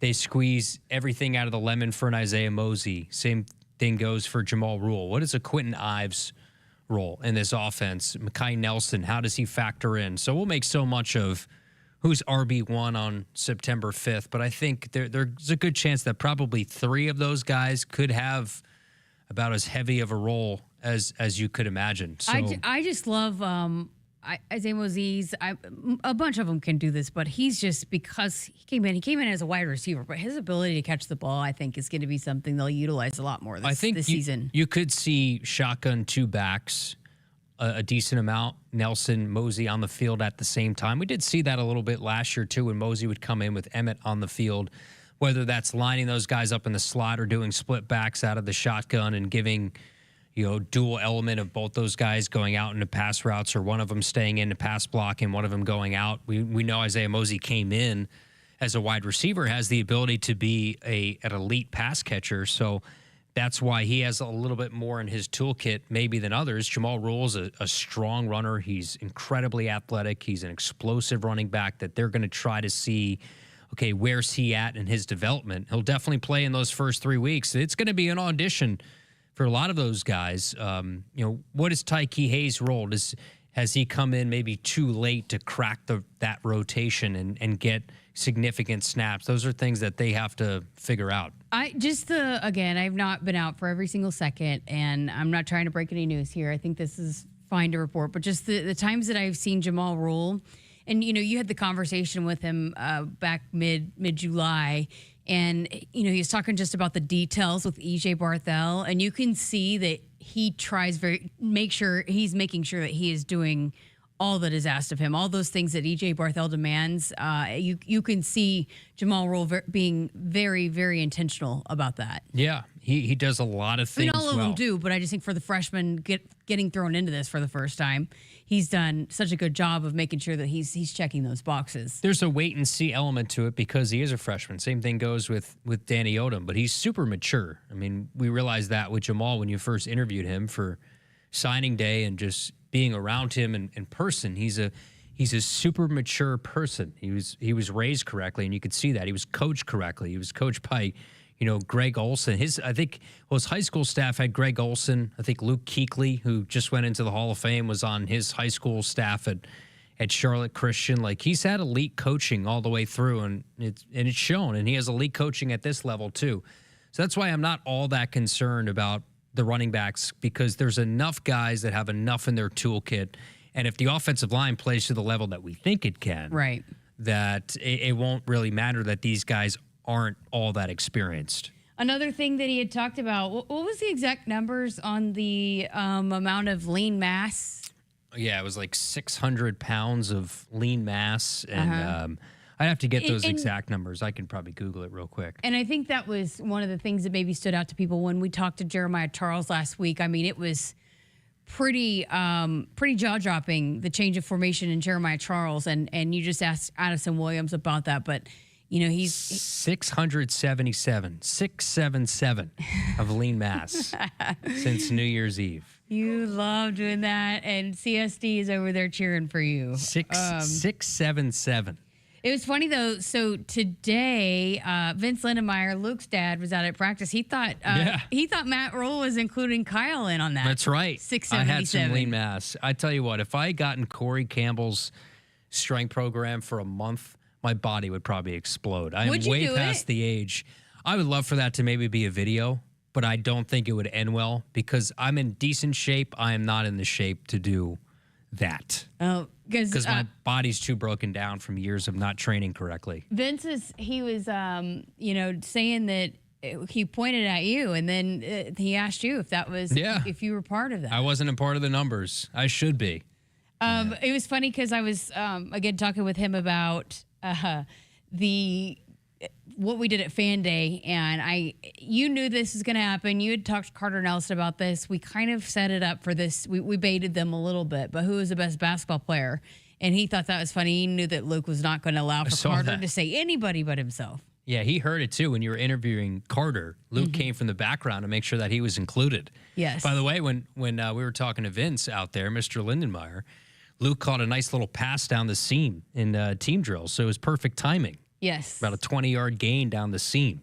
they squeeze everything out of the lemon for an Isaiah Mosey? Same thing goes for Jamal Rule. What is a Quentin Ives role in this offense? Mekhi Nelson, how does he factor in? So we'll make so much of who's RB1 on September 5th, but I think there's a good chance that probably three of those guys could have about as heavy of a role as you could imagine. So I just love Isaiah Moses, a bunch of them can do this, but he's just, because he came in as a wide receiver, but his ability to catch the ball, I think, is going to be something they'll utilize a lot more this season. You could see shotgun two backs a decent amount, Nelson, Mosey on the field at the same time. We did see that a little bit last year, too, when Mosey would come in with Emmett on the field, whether that's lining those guys up in the slot or doing split backs out of the shotgun and giving – dual element of both those guys going out into pass routes, or one of them staying in to pass block and one of them going out. We know Isaiah Mosey came in as a wide receiver, has the ability to be an elite pass catcher. So that's why he has a little bit more in his toolkit maybe than others. Jamal Rule's a strong runner. He's incredibly athletic. He's an explosive running back that they're going to try to see, okay, where's he at in his development? He'll definitely play in those first 3 weeks. It's going to be an audition for a lot of those guys. What is Tyke Hayes' role? Has he come in maybe too late to crack that rotation and get significant snaps? Those are things that they have to figure out. Again, I've not been out for every single second, and I'm not trying to break any news here. I think this is fine to report, but just the times that I've seen Jamal Rule, and you had the conversation with him back mid-July, and he was talking just about the details with EJ Barthel, and you can see that he tries making sure that he is doing all that is asked of him, all those things that EJ Barthel demands. You can see Jamal Rule being very, very intentional about that. Yeah, he does a lot of things. All of them do, but I just think for the freshman getting thrown into this for the first time, he's done such a good job of making sure that he's checking those boxes. There's a wait and see element to it because he is a freshman. Same thing goes with Danny Odom, but he's super mature. I mean, we realized that with Jamal when you first interviewed him for signing day, and just being around him in person. He's a super mature person. He was raised correctly, and you could see that. He was coached correctly. He was coached by Greg Olson. His high school staff had Greg Olson. I think Luke Kuechly, who just went into the Hall of Fame, was on his high school staff at Charlotte Christian. Like, he's had elite coaching all the way through, and it's shown. And he has elite coaching at this level too. So that's why I'm not all that concerned about the running backs, because there's enough guys that have enough in their toolkit. And if the offensive line plays to the level that we think it can, right, that it won't really matter that these guys aren't all that experienced. Another thing that he had talked about, what was the exact numbers on the amount of lean mass? Yeah, it was like 600 pounds of lean mass. And I'd have to get those exact numbers. I can probably Google it real quick. And I think that was one of the things that maybe stood out to people when we talked to Jeremiah Charles last week. I mean, it was pretty jaw-dropping, the change of formation in Jeremiah Charles. And you just asked Addison Williams about that, but he's 677 of lean mass since New Year's Eve. You love doing that, and CSD is over there cheering for you. 677. It was funny though. So today, Vince Lindenmeyer, Luke's dad, was out at practice. He thought Matt Rule was including Kyle in on that. That's right. 677. I had some lean mass. I tell you what, if I had gotten Corey Campbell's strength program for a month, my body would probably explode. I am way past the age. I would love for that to maybe be a video, but I don't think it would end well because I'm in decent shape. I am not in the shape to do that. Oh, because my body's too broken down from years of not training correctly. Vince was saying that he pointed at you, and then he asked you if that was if you were part of that. I wasn't a part of the numbers. I should be. It was funny because I was again talking with him about what we did at Fan Day, and you knew this was going to happen. You had talked to Carter Nelson about this. We kind of set it up for this. We baited them a little bit, but who was the best basketball player? And he thought that was funny. He knew that Luke was not going to allow for Carter to say anybody but himself. Yeah, he heard it too when you were interviewing Carter. Luke came from the background to make sure that he was included. Yes. By the way, when we were talking to Vince out there, Mr. Lindenmeyer, Luke caught a nice little pass down the seam in team drills, so it was perfect timing. Yes. About a 20-yard gain down the seam.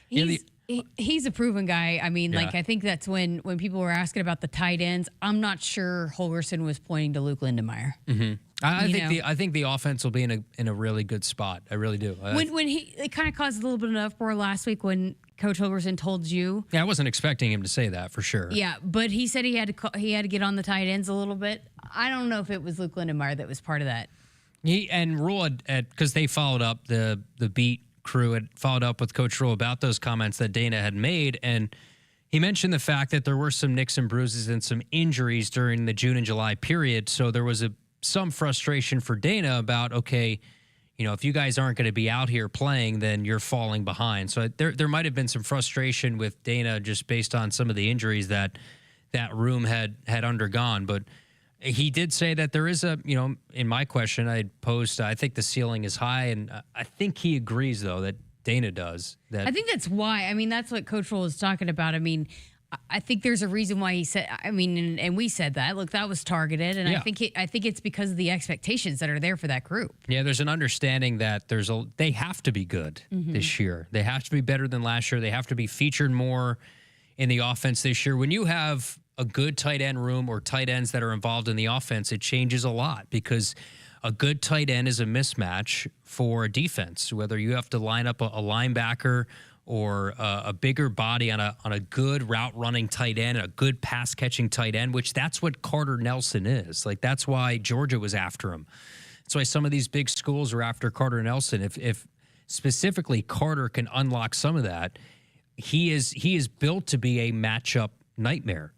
He's a proven guy. I mean, I think that's when people were asking about the tight ends, I'm not sure Holgerson was pointing to Luke Lindenmeyer. Mm-hmm. I think the offense will be in a really good spot. I really do. When it kind of caused a little bit of an uproar last week when Coach Holgerson told you. Yeah, I wasn't expecting him to say that for sure. Yeah, but he said he had to get on the tight ends a little bit. I don't know if it was Luke Lindenmeyer that was part of that. Rule because they followed up, the beat crew had followed up with Coach Rule about those comments that Dana had made, and he mentioned the fact that there were some nicks and bruises and some injuries during the June and July period. So there was some frustration for Dana about, okay, if you guys aren't going to be out here playing, then you're falling behind. So there might have been some frustration with Dana just based on some of the injuries that room had undergone. But he did say that there is in my question I posed, I think the ceiling is high. And I think he agrees, though, that Dana does. That I think that's why. That's what Coach Rule was talking about. I think there's a reason why he said. And we said that. Look, that was targeted, and Yeah. I think it's because of the expectations that are there for that group. Yeah, there's an understanding that they have to be good this year. They have to be better than last year. They have to be featured more in the offense this year. When you have a good tight end room or tight ends that are involved in the offense, it changes a lot because a good tight end is a mismatch for a defense. Whether you have to line up a linebacker or a bigger body on a good route running tight end, a good pass catching tight end, which that's what Carter Nelson is. Like, that's why Georgia was after him. That's why some of these big schools are after Carter Nelson. If specifically Carter can unlock some of that, he is built to be a matchup nightmare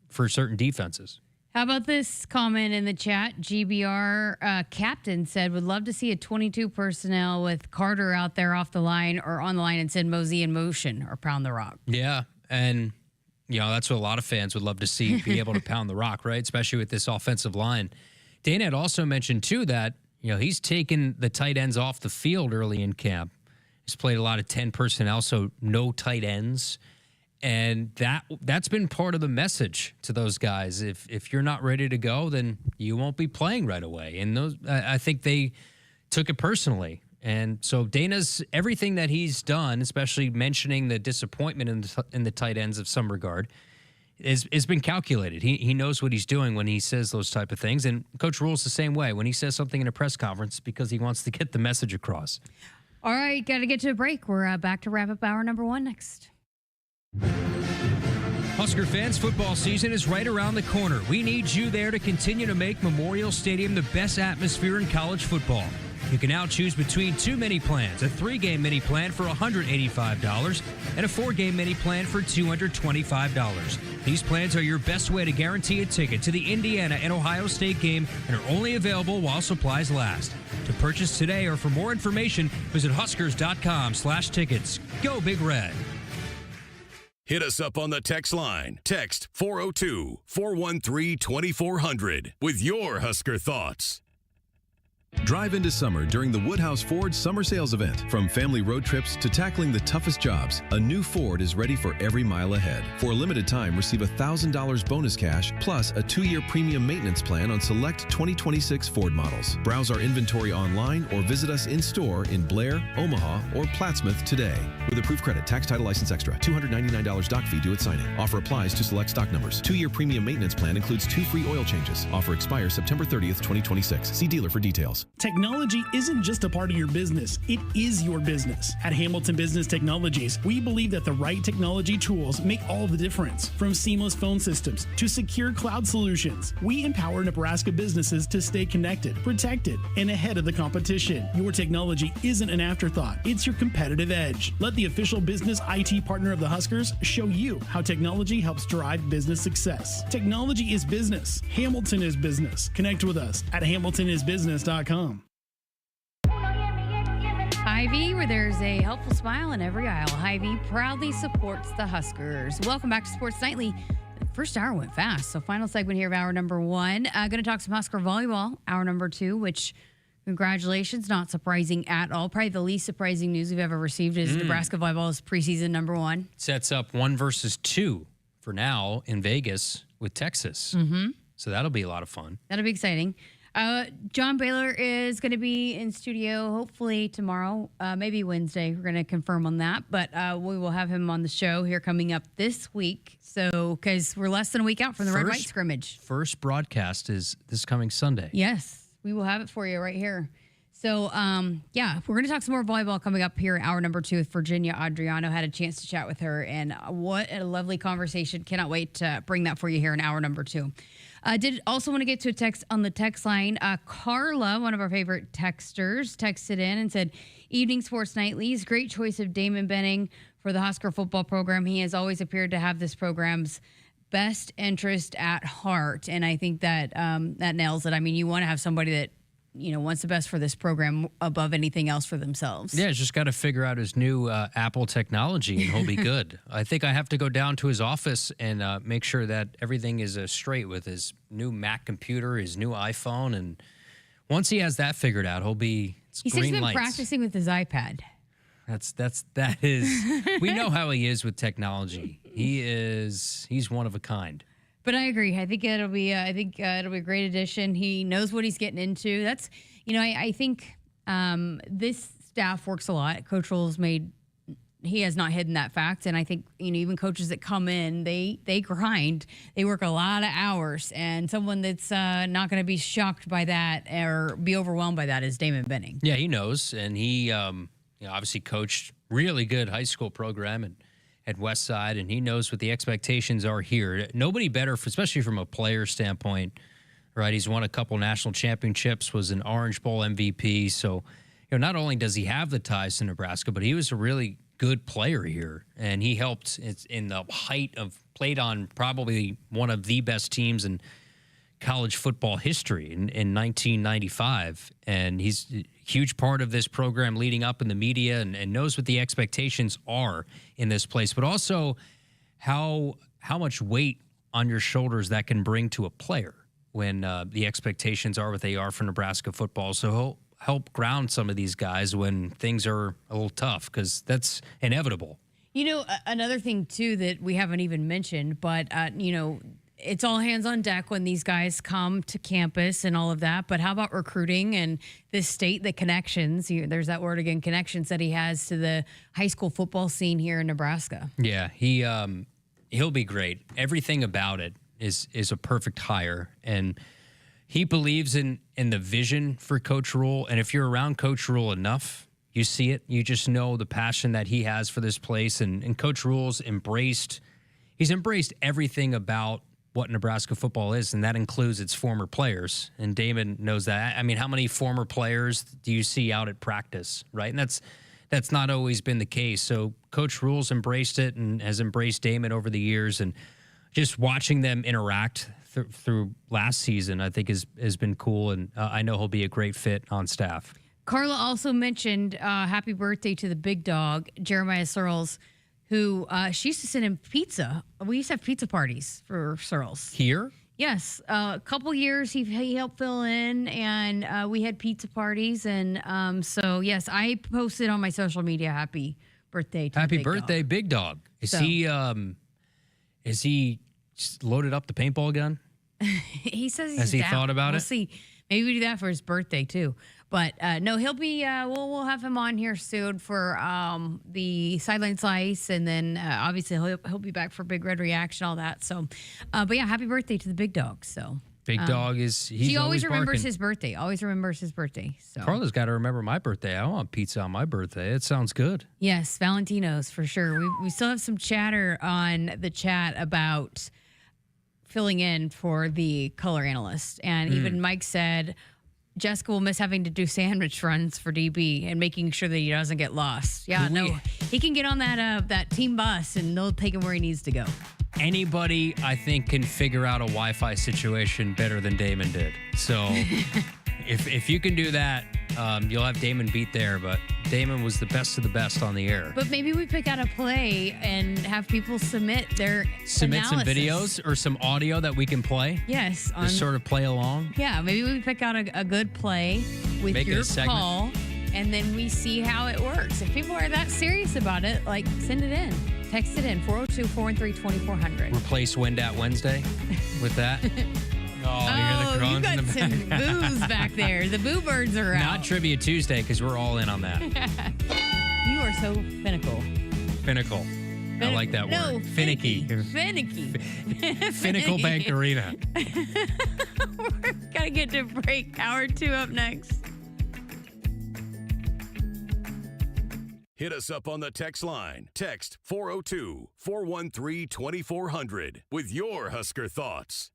for certain defenses. How about this comment in the chat? GBR captain said, would love to see a 22 personnel with Carter out there off the line or on the line and send Mosey in motion or pound the rock. Yeah, and that's what a lot of fans would love to see, be able to pound the rock, right? Especially with this offensive line. Dana had also mentioned, too, that he's taken the tight ends off the field early in camp. He's played a lot of 10 personnel, so no tight ends. And that's been part of the message to those guys. If you're not ready to go, then you won't be playing right away. And I think they took it personally. And so Dana's everything that he's done, especially mentioning the disappointment in the tight ends of some regard, has been calculated. He knows what he's doing when he says those type of things. And Coach Rule's the same way. When he says something in a press conference, because he wants to get the message across. All right, got to get to a break. We're back to wrap up hour number 1 next. Husker fans, football season is right around the corner. We need you there to continue to make Memorial Stadium the best atmosphere in college football. You can now choose between 2 mini plans, a 3-game mini plan for $185 and a 4-game mini plan for $225. These plans are your best way to guarantee a ticket to the Indiana and Ohio State game and are only available while supplies last. To purchase today or for more information, visit huskers.com/tickets. Go Big Red. Hit us up on the text line. Text 402-413-2400 with your Husker thoughts. Drive into summer during the Woodhouse Ford Summer Sales Event. From family road trips to tackling the toughest jobs, a new Ford is ready for every mile ahead. For a limited time, receive $1,000 bonus cash plus a 2-year premium maintenance plan on select 2026 Ford models. Browse our inventory online or visit us in-store in Blair, Omaha, or Plattsmouth today. With approved credit, tax, title, license extra, $299 doc fee due at signing. Offer applies to select stock numbers. 2-year premium maintenance plan includes 2 free oil changes. Offer expires September 30th, 2026. See dealer for details. Technology isn't just a part of your business, it is your business. At Hamilton Business Technologies, we believe that the right technology tools make all the difference. From seamless phone systems to secure cloud solutions, we empower Nebraska businesses to stay connected, protected, and ahead of the competition. Your technology isn't an afterthought, it's your competitive edge. Let the official business IT partner of the Huskers show you how technology helps drive business success. Technology is business. Hamilton is business. Connect with us at hamiltonisbusiness.com. Hy-Vee, where there's a helpful smile in every aisle. Hy-Vee proudly supports the Huskers. Welcome back to Sports Nightly. The first hour went fast, so final segment here of hour number 1. Going to talk some Husker volleyball, hour number 2, which, congratulations, not surprising at all. Probably the least surprising news we've ever received is Nebraska volleyball's preseason number 1. Sets up 1 versus 2 for now in Vegas with Texas. Mm-hmm. So that'll be a lot of fun. That'll be exciting. John Baylor is going to be in studio hopefully tomorrow, maybe Wednesday. We're going to confirm on that, but we will have him on the show here coming up this week. So, because we're less than a week out from the Red White scrimmage. First broadcast is this coming Sunday. Yes, we will have it for you right here. So, yeah, we're going to talk some more volleyball coming up here in hour number 2 with Virginia Adriano. Had a chance to chat with her, and what a lovely conversation. Cannot wait to bring that for you here in hour number 2. Did also want to get to a text on the text line. Carla, one of our favorite texters, texted in and said, Evening Sports Nightlies, great choice of Damon Benning for the Husker football program. He has always appeared to have this program's best interest at heart, and I think that that nails it. I mean, you want to have somebody that wants the best for this program above anything else for themselves. Yeah, he's just got to figure out his new Apple technology, and he'll be good. I think I have to go down to his office and make sure that everything is straight with his new Mac computer, his new iPhone, and once he has that figured out, he'll be He says he's been lights. practicing with his iPad. That is. We know how he is with technology. He's one of a kind. But I agree. I think it'll be. It'll be a great addition. He knows what he's getting into. That's. I think this staff works a lot. Coach Rule's he has not hidden that fact, and I think even coaches that come in, they grind. They work a lot of hours, and someone that's not going to be shocked by that or be overwhelmed by that is Damon Benning. Yeah, he knows, and he obviously coached really good high school program at Westside, and he knows what the expectations are here. Nobody better, especially from a player standpoint, right? He's won a couple national championships, was an Orange Bowl MVP. So, not only does he have the ties to Nebraska, but he was a really good player here, and he helped in the height of played on probably one of the best teams in college football history in 1995, and he's a huge part of this program leading up in the media and knows what the expectations are in this place, but also how much weight on your shoulders that can bring to a player when the expectations are what they are for Nebraska football. So he'll help ground some of these guys when things are a little tough, because that's inevitable. Another thing too that we haven't even mentioned, but it's all hands on deck when these guys come to campus and all of that. But how about recruiting and this state, the connections? There's that word again, connections that he has to the high school football scene here in Nebraska. Yeah, he'll be great. Everything about it is a perfect hire, and he believes in the vision for Coach Rule. And if you're around Coach Rule enough, you see it. You just know the passion that he has for this place. And Coach Rule's embraced everything about what Nebraska football is, and that includes its former players. And Damon knows that. I mean, how many former players do you see out at practice, right? And that's not always been the case. So Coach Rule's embraced it and has embraced Damon over the years, and just watching them interact through last season, I think has been cool, and I know he'll be a great fit on staff. Carla also mentioned happy birthday to the big dog, Jeremiah Searles, who she used to send him pizza. We used to have pizza parties for Searles. Here? Yes. A couple years he helped fill in, and we had pizza parties. And so, yes, I posted on my social media, happy birthday to Happy the big birthday, dog. big dog. Is he just loaded up the paintball gun? He says he's Has he down. thought about We'll it? see. Maybe we do that for his birthday too. But no, he'll be. We'll have him on here soon for the sideline slice, and then obviously he'll be back for Big Red Reaction, all that. So, but yeah, happy birthday to the big dog. So Big dog he's she always remembers barking. his birthday. Always remembers his birthday. So Carla's got to remember my birthday. I want pizza on my birthday. It sounds good. yes, Valentino's for sure. We still have some chatter on the chat about filling in for the color analyst, and even Mike said Jessica will miss having to do sandwich runs for DB and making sure that he doesn't get lost. Yeah, no, he can get on that team bus and they'll take him where he needs to go. Anybody, I think, can figure out a Wi-Fi situation better than Damon did. So if you can do that, you'll have Damon beat there. But Damon was the best of the best on the air. But maybe we pick out a play and have people submit some analysis. videos or some audio that we can play. Yes. Just sort of play along. Yeah, maybe we pick out a good play with Make it your a segment. call, and then we see how it works. If people are that serious about it, send it in. Text it in, 402-413-2400. Replace Wind at Wednesday with that. Oh, you hear the groans you got in the some boos back there. The boo birds are out. Not Trivia Tuesday, because we're all in on that. You are so finical. Pinnacle. I like that word. Finicky. Finical Bank Arena. We're gotta get to break. Hour 2 up next. Hit us up on the text line. Text 402-413-2400 with your Husker thoughts.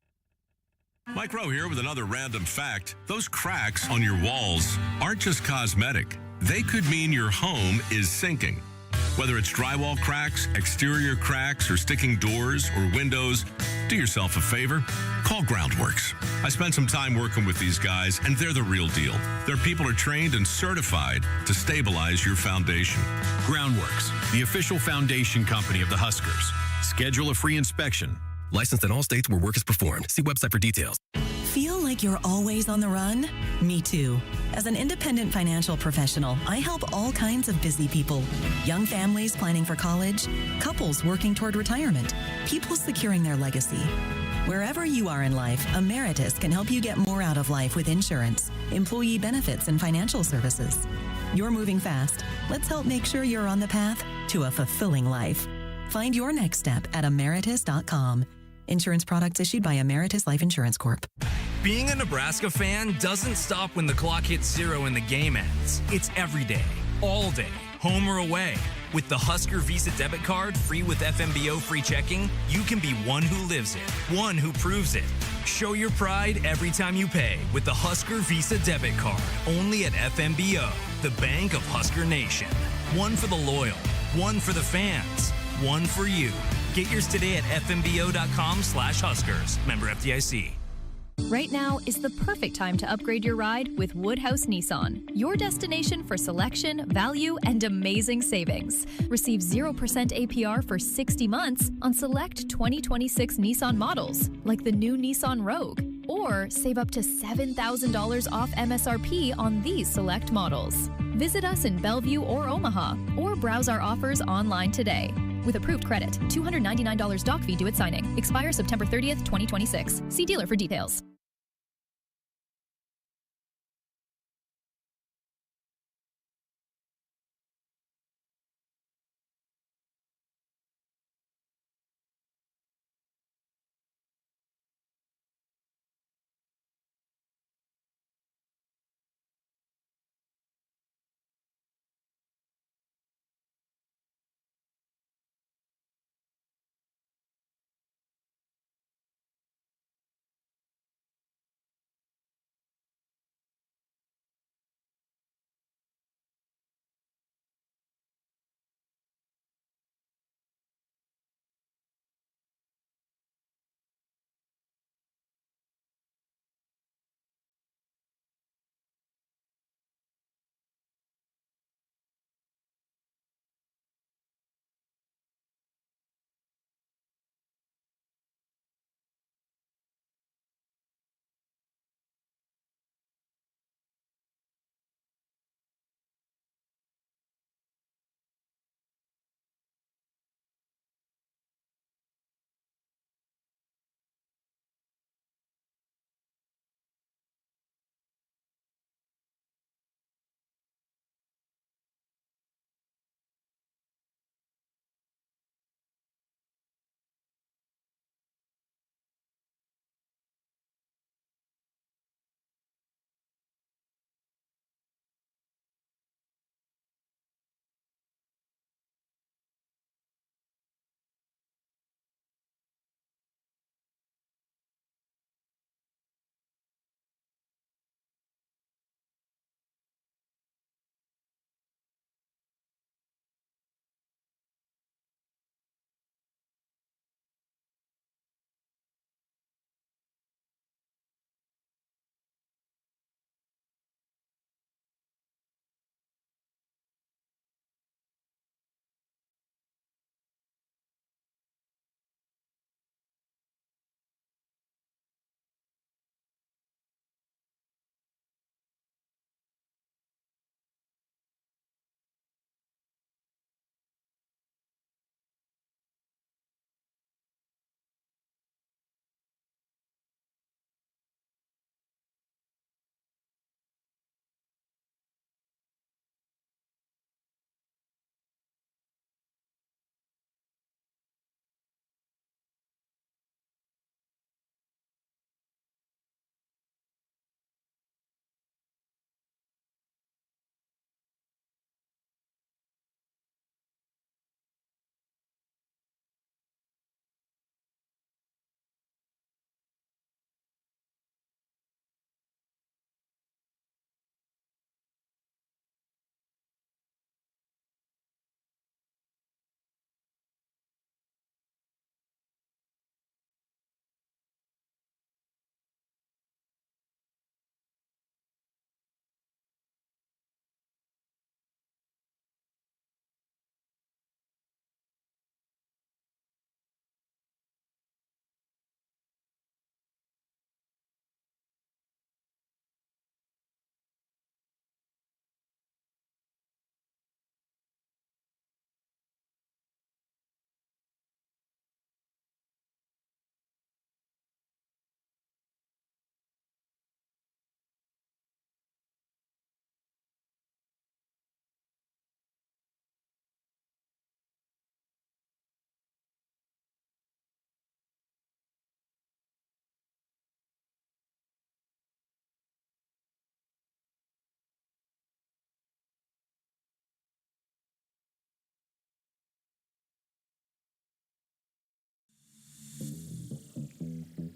Mike Rowe here with another random fact. Those cracks on your walls aren't just cosmetic. They could mean your home is sinking. Whether it's drywall cracks, exterior cracks, or sticking doors or windows, do yourself a favor. Call Groundworks. I spent some time working with these guys, and they're the real deal. Their people are trained and certified to stabilize your foundation. Groundworks, the official foundation company of the Huskers. Schedule a free inspection. Licensed in all states where work is performed. See website for details. Feel like you're always on the run? Me too. As an independent financial professional, I help all kinds of busy people. Young families planning for college, couples working toward retirement, people securing their legacy. Wherever you are in life, Emeritus can help you get more out of life with insurance, employee benefits, and financial services. You're moving fast. Let's help make sure you're on the path to a fulfilling life. Find your next step at emeritus.com. Insurance products issued by Emeritus Life Insurance Corp. Being a Nebraska fan doesn't stop when the clock hits 0 and the game ends. It's every day, all day, home or away. With the Husker Visa debit card, free with FMBO free checking, you can be one who lives it, one who proves it. Show your pride every time you pay with the Husker Visa debit card, only at FMBO, the bank of Husker Nation. One for the loyal, one for the fans, one for you. Get yours today at fmbo.com/Huskers. Member FDIC. Right now is the perfect time to upgrade your ride with Woodhouse Nissan, your destination for selection, value, and amazing savings. Receive 0% APR for 60 months on select 2026 Nissan models, like the new Nissan Rogue, or save up to $7,000 off MSRP on these select models. Visit us in Bellevue or Omaha, or browse our offers online today. With approved credit, $299 doc fee due at signing. Expires September 30th, 2026. See dealer for details.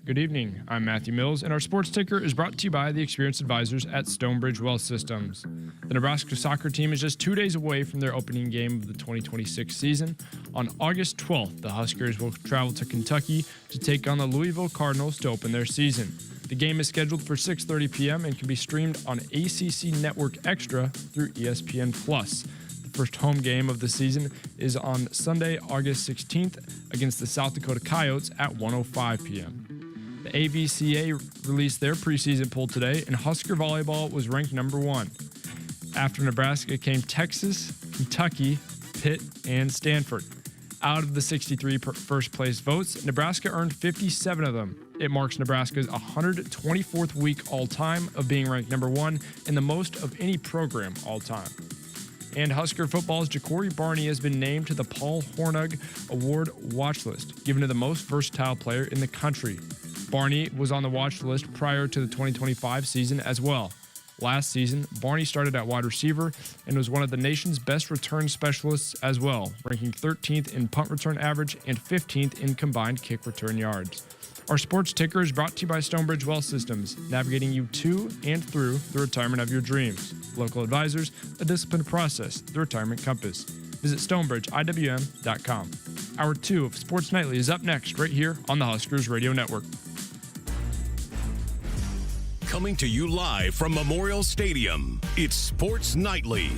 Good evening. I'm Matthew Mills, and our sports ticker is brought to you by the experienced advisors at Stonebridge Wealth Systems. The Nebraska soccer team is just 2 days away from their opening game of the 2026 season. On August 12th, the Huskers will travel to Kentucky to take on the Louisville Cardinals to open their season. The game is scheduled for 6:30 p.m. and can be streamed on ACC Network Extra through ESPN+. The first home game of the season is on Sunday, August 16th against the South Dakota Coyotes at 1:05 p.m. The AVCA released their preseason poll today, and Husker volleyball was ranked number 1. After Nebraska came Texas, Kentucky, Pitt, and Stanford. Out of the 63 first-place votes, Nebraska earned 57 of them. It marks Nebraska's 124th week all-time of being ranked number 1 and the most of any program all-time. And Husker football's Ja'Cory Barney has been named to the Paul Hornung Award watch list, given to the most versatile player in the country. Barney was on the watch list prior to the 2025 season as well. Last season, Barney started at wide receiver and was one of the nation's best return specialists as well, ranking 13th in punt return average and 15th in combined kick return yards. Our sports ticker is brought to you by Stonebridge Wealth Systems, navigating you to and through the retirement of your dreams. Local advisors, a disciplined process, the Retirement Compass. Visit StonebridgeIWM.com. Hour 2 of Sports Nightly is up next, right here on the Huskers Radio Network. Coming to you live from Memorial Stadium, it's Sports Nightly.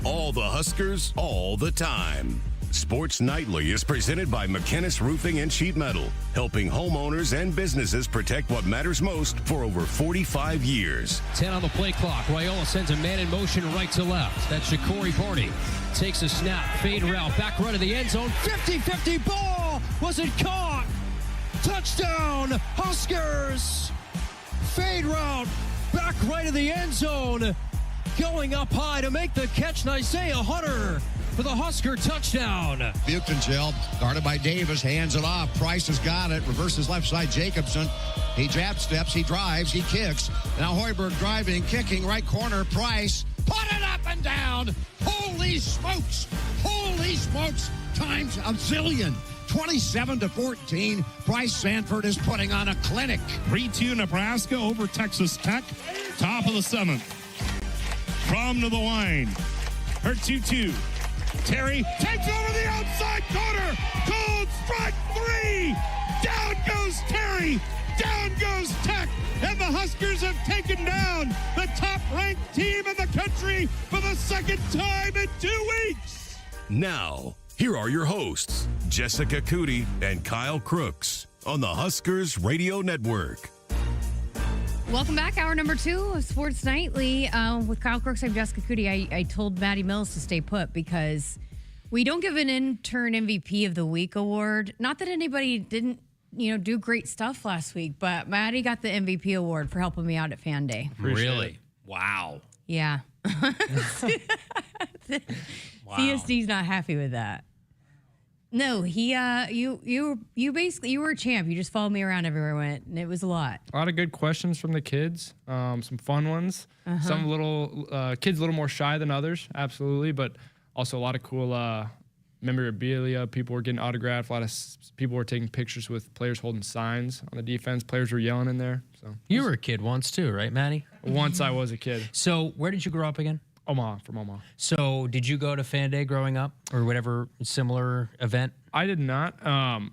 All the Huskers, all the time. Sports Nightly is presented by McKinnis Roofing and Sheet Metal, helping homeowners and businesses protect what matters most for over 45 years. 10 on the play clock. Raiola sends a man in motion right to left. That's Ja'Cory Barney. Takes a snap, fade route, back right of the end zone. 50-50 ball. Was it caught? Touchdown, Huskers. Fade route, back right of the end zone. Going up high to make the catch, Isaiah Hunter for the Husker touchdown. Buchtenfeld, guarded by Davis, hands it off. Price has got it, reverses left side Jacobson. He jab steps, he drives, he kicks. Now Hoiberg driving, kicking, right corner, Price. Put it up and down. Holy smokes. Holy smokes. Times a zillion. 27-14. Bryce Sanford is putting on a clinic. 3-2 Nebraska over Texas Tech. Top of the 7th. From to the line. Her 2-2. Terry takes over the outside corner. Cold strike 3. Down goes Terry. Down goes Tech. And the Huskers have taken down the top-ranked team in the country for the second time in 2 weeks. Now, here are your hosts, Jessica Coody and Kyle Crooks on the Huskers Radio Network. Welcome back. Hour number 2 of Sports Nightly with Kyle Crooks. I'm Jessica Coody. I told Maddie Mills to stay put because we don't give an intern MVP of the week award. Not that anybody didn't, do great stuff last week, but Maddie got the MVP award for helping me out at Fan Day. Really? Wow. Yeah. CSD's not happy with that. No, he you basically you were a champ. You just followed me around everywhere I went, and it was a lot. A lot of good questions from the kids. Some fun ones. Some little kids a little more shy than others, absolutely, but also a lot of cool memorabilia. People were getting autographed. A lot of people were taking pictures with players holding signs on the defense. Players were yelling in there. So you were a kid once too, right, Maddie? Once I was a kid. So where did you grow up again? Omaha, from Omaha. So did you go to Fan Day growing up or whatever similar event? I did not.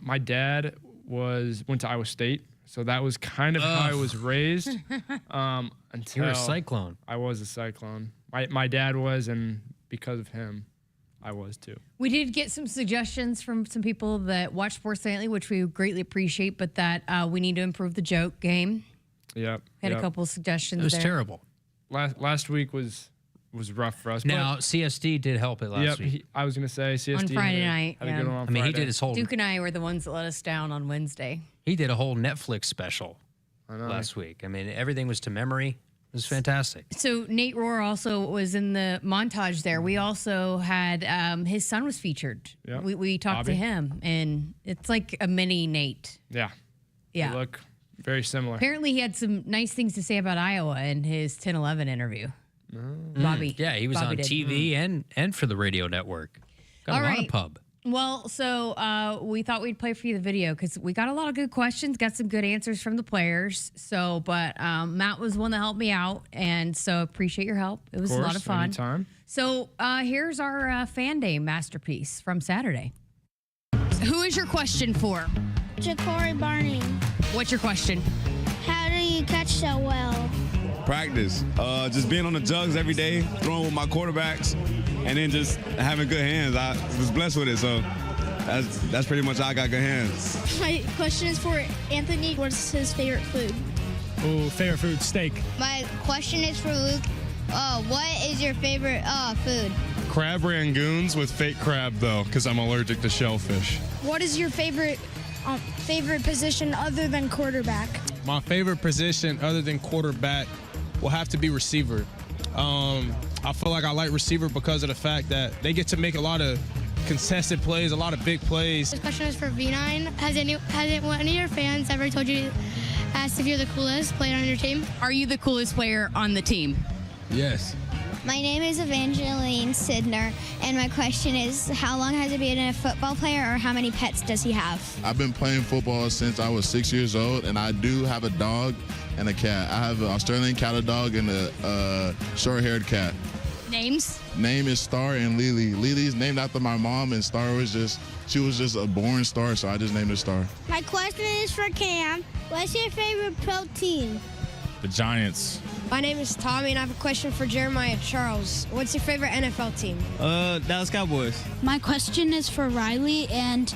My dad went to Iowa State, so that was kind of how I was raised. Until you're a Cyclone. I was a Cyclone. My dad was, and because of him, I was too. We did get some suggestions from some people that watch Sports Nightly, which we greatly appreciate, but that we need to improve the joke game. Yep. Had a couple of suggestions. It was there. terrible. Last week was rough for us. Now, CSD did help it last week. I was going to say CSD on Friday night. Had a good one on Friday. He did his whole... Duke and I were the ones that let us down on Wednesday. He did a whole Netflix special last week. I mean, everything was to memory. It was fantastic. So Nate Rohr also was in the montage there. We also had his son was featured. Yep. We talked Bobby. to him, and it's like a mini Nate. Yeah. Yeah. They look very similar. Apparently, he had some nice things to say about Iowa in his 10-11 interview. Bobby. Yeah, he was Bobby on did. TV and for the radio network. Got All a lot right. of pub. Well, so we thought we'd play for you the video because we got a lot of good questions, got some good answers from the players. So, but Matt was one that helped me out, and so appreciate your help. It was a lot of fun. Anytime. So here's our Fan Day masterpiece from Saturday. Who is your question for? Ja'Cory Barney. What's your question? How do you catch so well? Practice. Just being on the jugs every day, throwing with my quarterbacks, and then just having good hands. I was blessed with it, so that's pretty much how I got good hands. My question is for Anthony. What's his favorite food? Oh, favorite food, steak. My question is for Luke. What is your favorite food? Crab rangoons with fake crab, though, because I'm allergic to shellfish. What is your favorite position other than quarterback? My favorite position other than quarterback will have to be receiver. I feel like I like receiver because of the fact that they get to make a lot of contested plays, a lot of big plays. This question is for V9. Has one of your fans ever asked if you're the coolest player on your team? Are you the coolest player on the team? Yes. My name is Evangeline Sidner, and my question is, how long has he been a football player, or how many pets does he have? I've been playing football since I was 6 years old, and I do have a dog and a cat. I have an Australian cattle dog and a short-haired cat. Names? Name is Star and Lily. Lily's named after my mom, and Star was just a born star, so I just named her Star. My question is for Cam. What's your favorite pro team? The Giants. My name is Tommy, and I have a question for Jeremiah Charles. What's your favorite NFL team? Dallas Cowboys. My question is for Riley, and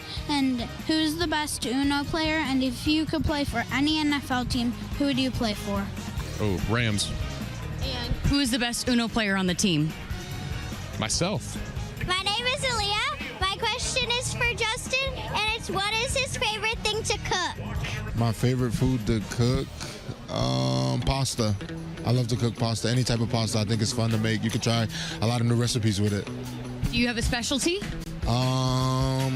who's the best Uno player? And if you could play for any NFL team, who would you play for? Oh, Rams. And Who is the best Uno player on the team? Myself. my name is Aaliyah. My question is for Justin, and it's what is his favorite thing to cook? My favorite food to cook, pasta. I love to cook pasta, any type of pasta. I think it's fun to make. You can try a lot of new recipes with it. Do you have a specialty? I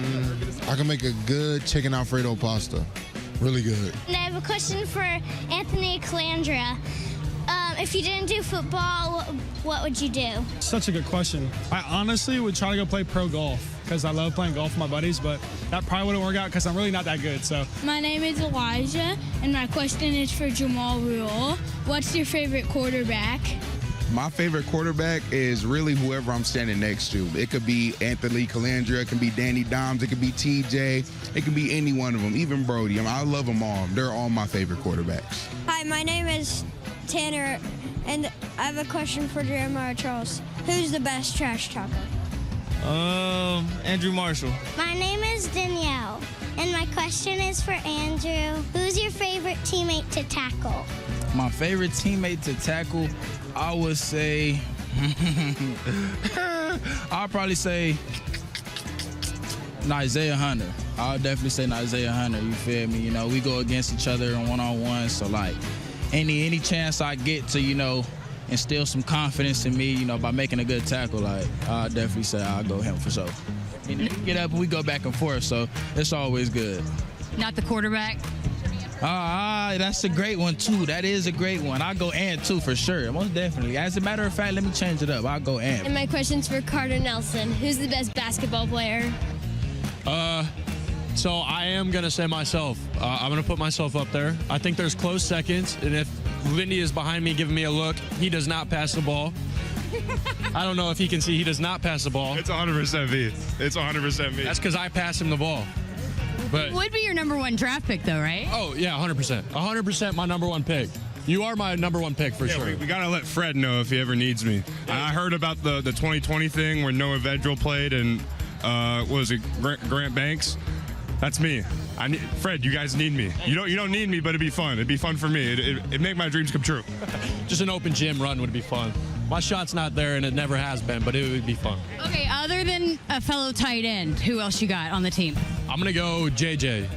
can make a good chicken Alfredo pasta. Really good. And I have a question for Anthony Calandra. If you didn't do football, what would you do? Such a good question. I honestly would try to go play pro golf because I love playing golf with my buddies, but that probably wouldn't work out because I'm really not that good. So My name is Elijah, and my question is for Jamal Rule. What's your favorite quarterback? My favorite quarterback is really whoever I'm standing next to. It could be Anthony Calandra, it could be Danny Dimes, it could be TJ, it could be any one of them, even Brody. I love them all. They're all my favorite quarterbacks. Hi, my name is Tanner, and I have a question for Jeremiah Charles. Who's the best trash talker? Andrew Marshall. My name is Danielle, and my question is for Andrew. Who's your favorite teammate to tackle? My favorite teammate to tackle, I would say, I'll probably say Isaiah Hunter. I'll definitely say Isaiah Hunter, you feel me? You know, we go against each other in one-on-one, so like any chance I get to, instill some confidence in me, by making a good tackle, like I'll definitely say I'll go him for sure. Get up and we go back and forth, so it's always good. Not the quarterback? That's a great one too. That is a great one. I'll go and too for sure. Most definitely. As a matter of fact, let me change it up. I'll go and. And my question's for Carter Nelson. Who's the best basketball player? So I am going to say myself. I'm going to put myself up there. I think there's close seconds, and if Lindy is behind me giving me a look, he does not pass the ball. I don't know if he can see he does not pass the ball. It's 100% me. It's 100% me. That's because I pass him the ball. But Would be your number one draft pick, though, right? Oh, yeah, 100%. 100% my number one pick. You are my number one pick for sure. We got to let Fred know if he ever needs me. I heard about the 2020 thing where Noah Vedral played and, what was it, Grant Banks? That's me. Fred, you guys need me. You don't need me, but it'd be fun. It'd be fun for me. It'd make my dreams come true. Just an open gym run would be fun. My shot's not there, and it never has been, but it would be fun. Okay, other than a fellow tight end, who else you got on the team? I'm going to go JJ.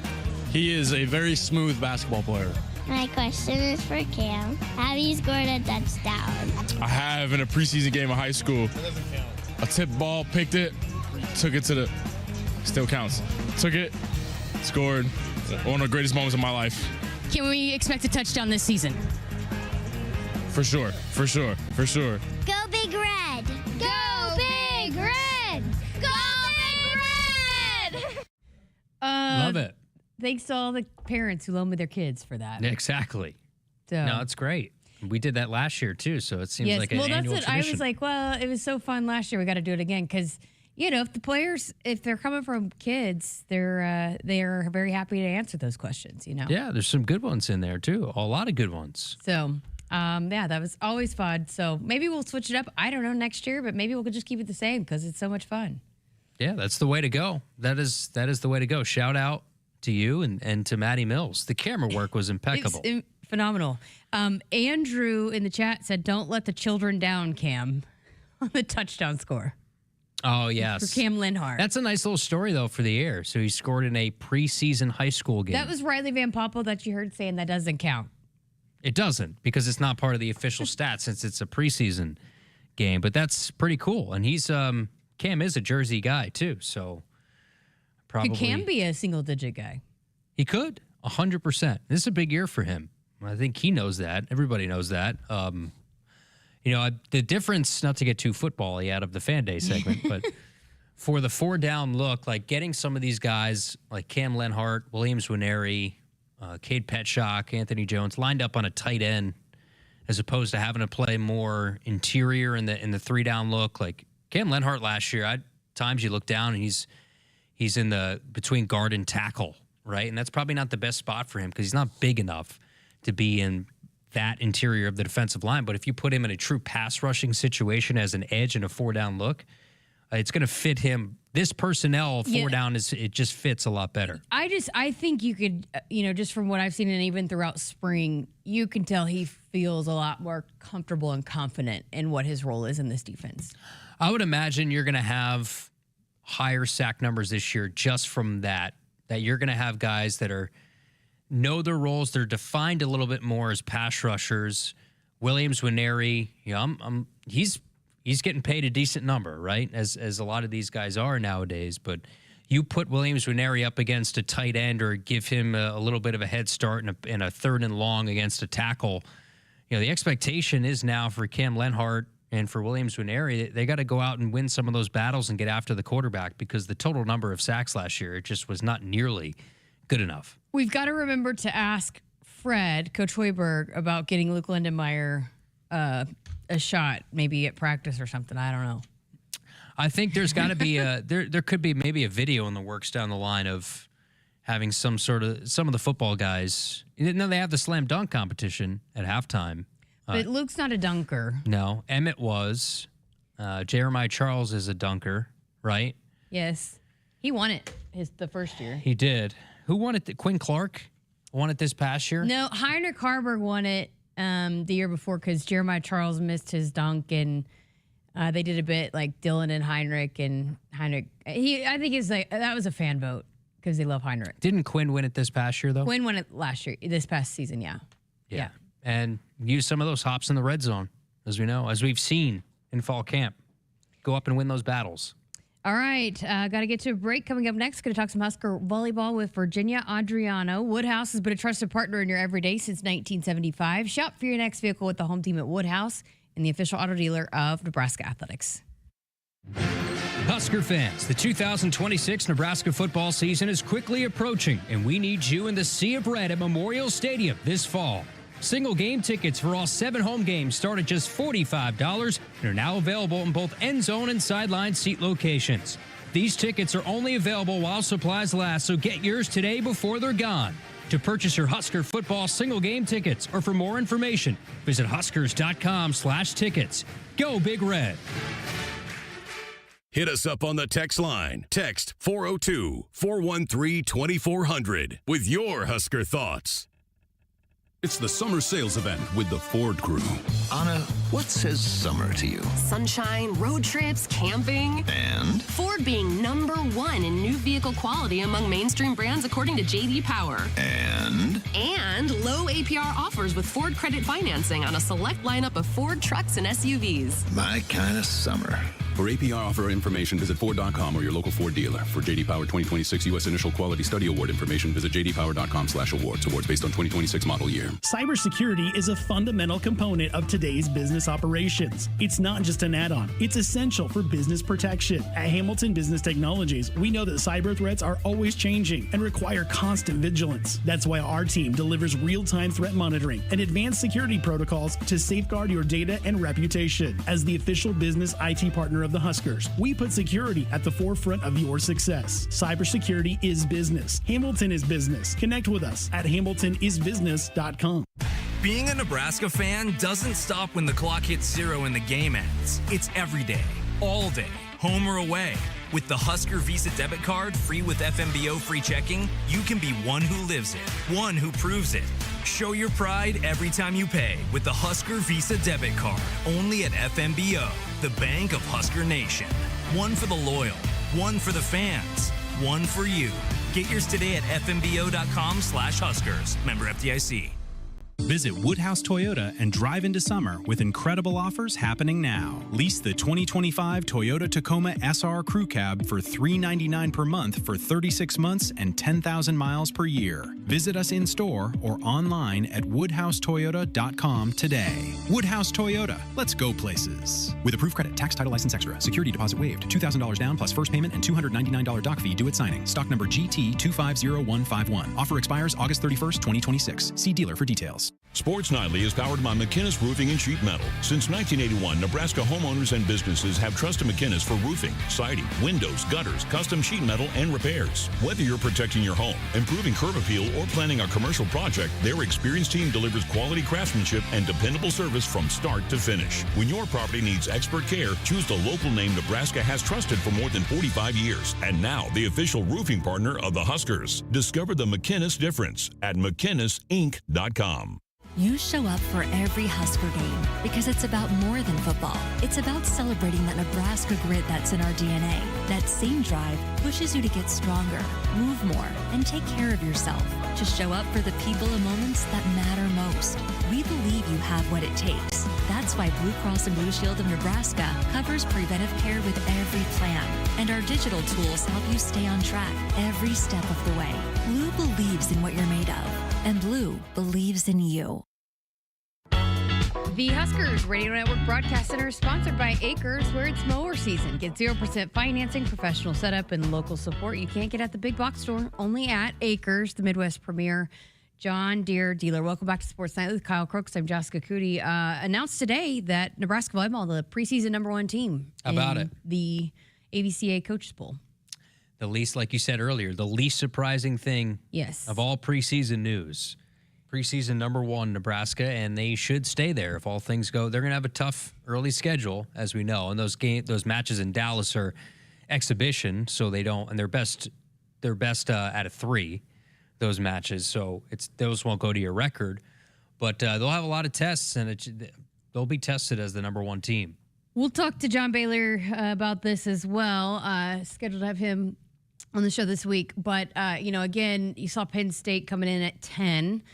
He is a very smooth basketball player. My question is for Cam. Have you scored a touchdown? I have in a preseason game of high school. A tip ball, picked it, took it to the, still counts. Took it, scored. One of the greatest moments of my life. Can we expect a touchdown this season? For sure, for sure, for sure. Go Big Red! Go Big Red! Go Big Red! thanks to all the parents who loan me their kids for that. Exactly. So. No, it's great. We did that last year too, so it seems like an annual tradition. I was like, well, it was so fun last year. We got to do it again because, if the players, if they're coming from kids, they are very happy to answer those questions. Yeah, there's some good ones in there too. A lot of good ones. So, that was always fun. So maybe we'll switch it up. I don't know next year, but maybe we'll just keep it the same because it's so much fun. Yeah, that's the way to go. That is the way to go. Shout out to you and to Maddie Mills. The camera work was impeccable. Phenomenal. Andrew in the chat said, "Don't let the children down, Cam," on the touchdown score. Oh, yes. For Cam Lenhart. That's a nice little story, though, for the air. So he scored in a preseason high school game. That was Riley Van Poppel that you heard saying that doesn't count. It doesn't, because it's not part of the official stats since it's a preseason game. But that's pretty cool. And he's Cam is a Jersey guy, too. So probably. He can be a single-digit guy. He could, 100%. This is a big year for him. I think he knows that. Everybody knows that. The difference, not to get too football-y out of the Fan Day segment, but for the 4-down look, like getting some of these guys like Cam Lenhart, Williams Winery, Cade Petschak, Anthony Jones lined up on a tight end as opposed to having to play more interior in the 3-down look. Like Cam Lenhart last year, at times you look down and he's in the between guard and tackle, right? And that's probably not the best spot for him because he's not big enough to be in that interior of the defensive line. But if you put him in a true pass rushing situation as an edge in a 4-down look, it's going to fit him. This personnel 4-down it just fits a lot better. I think you could, just from what I've seen and even throughout spring, you can tell he feels a lot more comfortable and confident in what his role is in this defense. I would imagine you're going to have higher sack numbers this year just from that you're going to have guys that know their roles. They're defined a little bit more as pass rushers. Williams Winery, he's getting paid a decent number, right? As a lot of these guys are nowadays. But you put Williams Winery up against a tight end or give him a little bit of a head start in a 3rd and long against a tackle. The expectation is now for Cam Lenhart and for Williams Winery, they got to go out and win some of those battles and get after the quarterback because the total number of sacks last year, it just was not nearly good enough. We've got to remember to ask Fred, Coach Hoiberg, about getting Luke Lindenmeyer a shot, maybe at practice or something. I don't know. I think there's got to be there could be maybe a video in the works down the line of having some of the football guys. They have the slam dunk competition at halftime. But Luke's not a dunker. No, Emmett was. Jeremiah Charles is a dunker, right? Yes. He won it the first year. He did. Who won it? Quinn Clark won it this past year? No, Heinrich Harburg won it the year before because Jeremiah Charles missed his dunk, and they did a bit like Dylan and Heinrich. And Heinrich, I think that was a fan vote because they love Heinrich. Didn't Quinn win it this past year, though? Quinn won it this past season, yeah. And use some of those hops in the red zone, as we've seen in fall camp. Go up and win those battles. All right, got to get to a break. Coming up next, going to talk some Husker volleyball with Virginia Adriano. Woodhouse has been a trusted partner in your everyday since 1975. Shop for your next vehicle with the home team at Woodhouse and the official auto dealer of Nebraska Athletics. Husker fans, the 2026 Nebraska football season is quickly approaching, and we need you in the Sea of Red at Memorial Stadium this fall. Single game tickets for all 7 home games start at just $45 and are now available in both end zone and sideline seat locations. These tickets are only available while supplies last, so get yours today before they're gone. To purchase your Husker football single game tickets or for more information, visit huskers.com/tickets. Go Big Red. Hit us up on the text line. Text 402-413-2400 with your Husker thoughts. It's the summer sales event with the Ford Crew. Anna, what says summer to you? Sunshine, road trips, camping. And? Ford being #1 in new vehicle quality among mainstream brands according to J.D. Power. And? And low APR offers with Ford credit financing on a select lineup of Ford trucks and SUVs. My kind of summer. For APR offer information, visit Ford.com or your local Ford dealer. For J.D. Power 2026 U.S. Initial Quality Study Award information, visit jdpower.com/awards. Awards based on 2026 model year. Cybersecurity is a fundamental component of today's business business operations. It's not just an add-on, it's essential for business protection. At Hamilton Business Technologies, we know that cyber threats are always changing and require constant vigilance. That's why our team delivers real-time threat monitoring and advanced security protocols to safeguard your data and reputation. As the official business IT partner of the Huskers, we put security at the forefront of your success. Cybersecurity is business. Hamilton is business. Connect with us at hamiltonisbusiness.com. Being a Nebraska fan doesn't stop when the clock hits 0 and the game ends. It's every day, all day, home or away. With the Husker Visa debit card, free with FMBO free checking, you can be one who lives it, one who proves it. Show your pride every time you pay with the Husker Visa debit card, only at FMBO, the bank of Husker Nation. One for the loyal, one for the fans, one for you. Get yours today at fmbo.com/Huskers. Member FDIC. Visit Woodhouse Toyota and drive into summer with incredible offers happening now. Lease the 2025 Toyota Tacoma SR Crew Cab for $399 per month for 36 months and 10,000 miles per year. Visit us in store or online at woodhousetoyota.com today. Woodhouse Toyota, let's go places. With approved credit, tax, title, license extra, security deposit waived, $2,000 down plus first payment and $299 doc fee due at signing. Stock number GT250151. Offer expires August 31st, 2026. See dealer for details. Sports Nightly is powered by McInnes Roofing and Sheet Metal. Since 1981, Nebraska homeowners and businesses have trusted McInnes for roofing, siding, windows, gutters, custom sheet metal, and repairs. Whether you're protecting your home, improving curb appeal, or planning a commercial project, their experienced team delivers quality craftsmanship and dependable service from start to finish. When your property needs expert care, choose the local name Nebraska has trusted for more than 45 years. And now, the official roofing partner of the Huskers. Discover the McInnes difference at McInnesInc.com. You show up for every Husker game because it's about more than football. It's about celebrating that Nebraska grit that's in our DNA. That same drive pushes you to get stronger, move more, and take care of yourself. To show up for the people and moments that matter most. We believe you have what it takes. That's why Blue Cross and Blue Shield of Nebraska covers preventive care with every plan. And our digital tools help you stay on track every step of the way. Blue believes in what you're made of. And Blue believes in you. The Huskers Radio Network Broadcast Center is sponsored by Akrs, where it's mower season. Get 0% financing, professional setup, and local support you can't get at the big box store. Only at Akrs, the Midwest premier John Deere dealer. Welcome back to Sports Night with Kyle Crooks. I'm Jessica Coody. Announced today that Nebraska volleyball, the preseason #1 team. How about in the AVCA Coaches Bowl. The least, like you said earlier, the least surprising thing of all preseason news. Preseason #1, Nebraska, and they should stay there if all things go. They're going to have a tough early schedule, as we know, and those matches in Dallas are exhibition, so they don't. And they're best out of 3, those matches. So those won't go to your record, but they'll have a lot of tests, and they'll be tested as the #1 team. We'll talk to John Baylor about this as well. Scheduled to have him on the show this week. But, again, you saw Penn State coming in at 10,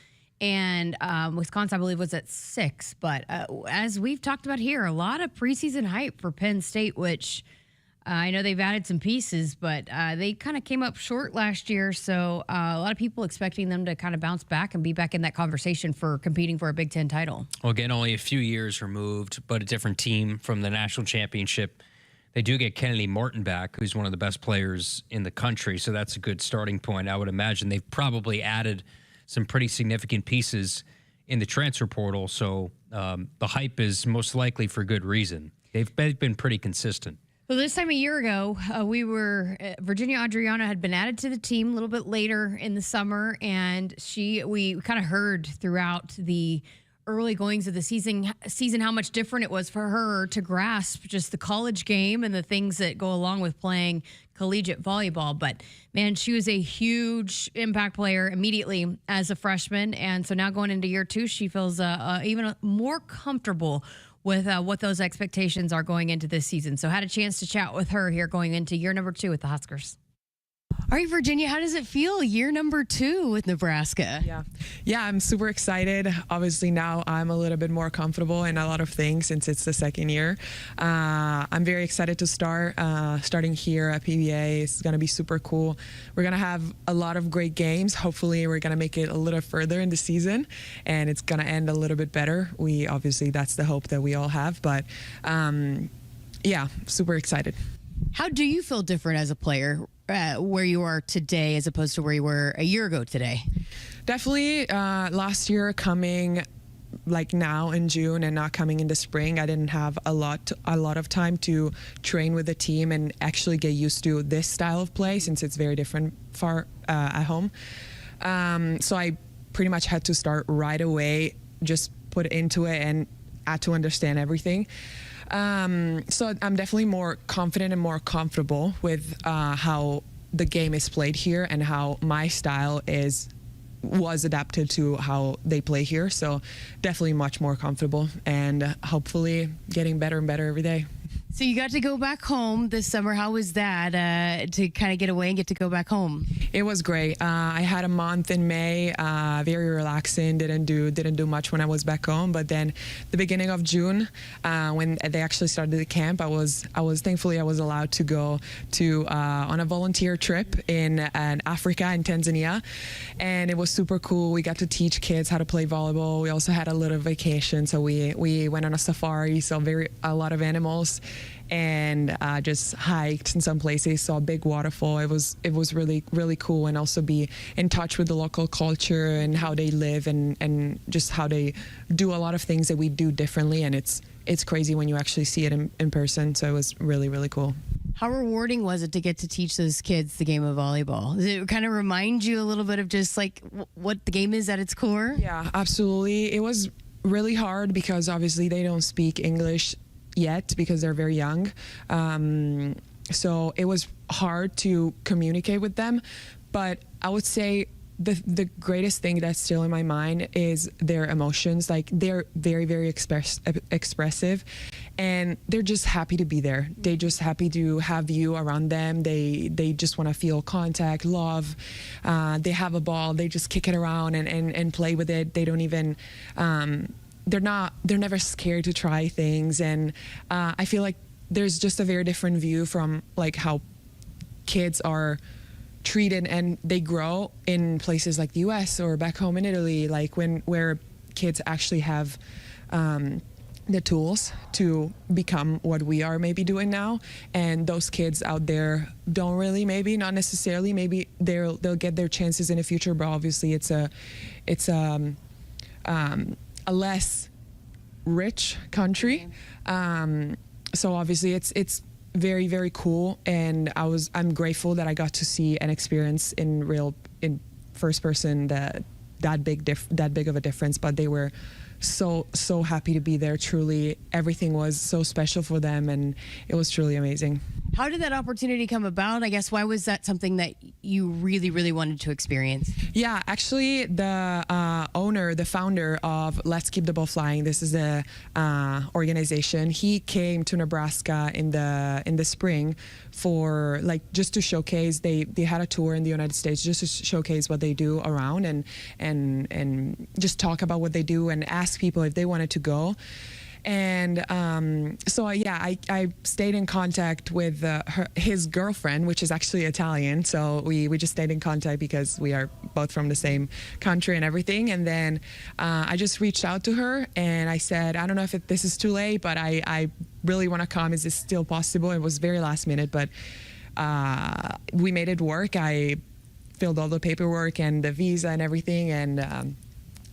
and Wisconsin, I believe, was at 6. But as we've talked about here, a lot of preseason hype for Penn State, which I know they've added some pieces, but they kind of came up short last year. So a lot of people expecting them to kind of bounce back and be back in that conversation for competing for a Big Ten title. Well, again, only a few years removed, but a different team from the national championship. They do get Kennedy Morton back, who's one of the best players in the country, so that's a good starting point. I would imagine they've probably added some pretty significant pieces in the transfer portal, so the hype is most likely for good reason. They've been pretty consistent. So this time a year ago, Virginia Adriano had been added to the team a little bit later in the summer, and we kind of heard throughout the early goings of the season how much different it was for her to grasp just the college game and the things that go along with playing collegiate volleyball. But man, she was a huge impact player immediately as a freshman, and so now going into year 2, she feels even more comfortable with what those expectations are going into this season. So had a chance to chat with her here going into year #2 with the Huskers. All right, Virginia, how does it feel? Year number 2 with Nebraska. Yeah, I'm super excited. Obviously, now I'm a little bit more comfortable in a lot of things since it's the second year. I'm very excited to starting here at PBA. It's going to be super cool. We're going to have a lot of great games. Hopefully, we're going to make it a little further in the season, and it's going to end a little bit better. Obviously, that's the hope that we all have. But yeah, super excited. How do you feel different as a player where you are today as opposed to where you were a year ago today? Definitely last year coming like now in June and not coming in the spring, I didn't have a lot of time to train with the team and actually get used to this style of play since it's very different at home. So I pretty much had to start right away, just put into it and had to understand everything. So I'm definitely more confident and more comfortable with how the game is played here and how my style was adapted to how they play here. So definitely much more comfortable and hopefully getting better and better every day. So you got to go back home this summer. How was that to kind of get away and get to go back home? It was great. I had a month in May, very relaxing. Didn't do much when I was back home. But then the beginning of June, when they actually started the camp, I was thankfully I was allowed to go to on a volunteer trip in Africa, in Tanzania, and it was super cool. We got to teach kids how to play volleyball. We also had a little vacation, so we went on a safari, saw a lot of animals. And just hiked in some places, saw a big waterfall. It was really, really cool, and also be in touch with the local culture and how they live and just how they do a lot of things that we do differently. And it's crazy when you actually see it in person. So it was really, really cool. How rewarding was it to get to teach those kids the game of volleyball? Does it kind of remind you a little bit of just like what the game is at its core? Yeah, absolutely. It was really hard because obviously they don't speak English yet because they're very young. So it was hard to communicate with them. But I would say the greatest thing that's still in my mind is their emotions. Like they're very, very expressive, and they're just happy to be there. They just happy to have you around them. They just want to feel contact, love. They have a ball. They just kick it around and play with it. They don't even they're never scared to try things. And I feel like there's just a very different view from like how kids are treated and they grow in places like the US or back home in Italy, like where kids actually have the tools to become what we are maybe doing now. And those kids out there don't really, maybe not necessarily, maybe they'll get their chances in the future, but obviously it's a less rich country, so obviously it's very, very cool, and I'm grateful that I got to see and experience in first person that big of a difference. But they were so happy to be there. Truly, everything was so special for them, and it was truly amazing. How did that opportunity come about? I guess why was that something that you really, really wanted to experience? Yeah, actually, the owner, the founder of Let's Keep the Ball Flying, this is the organization. He came to Nebraska in the spring for just to showcase. They had a tour in the United States just to showcase what they do around and just talk about what they do and ask people if they wanted to go. And so I stayed in contact with his girlfriend, which is actually Italian. So we just stayed in contact because we are both from the same country and everything. And then I just reached out to her and I said, I don't know if this is too late, but I really want to come. Is this still possible? It was very last minute, but we made it work. I filled all the paperwork and the visa and everything, and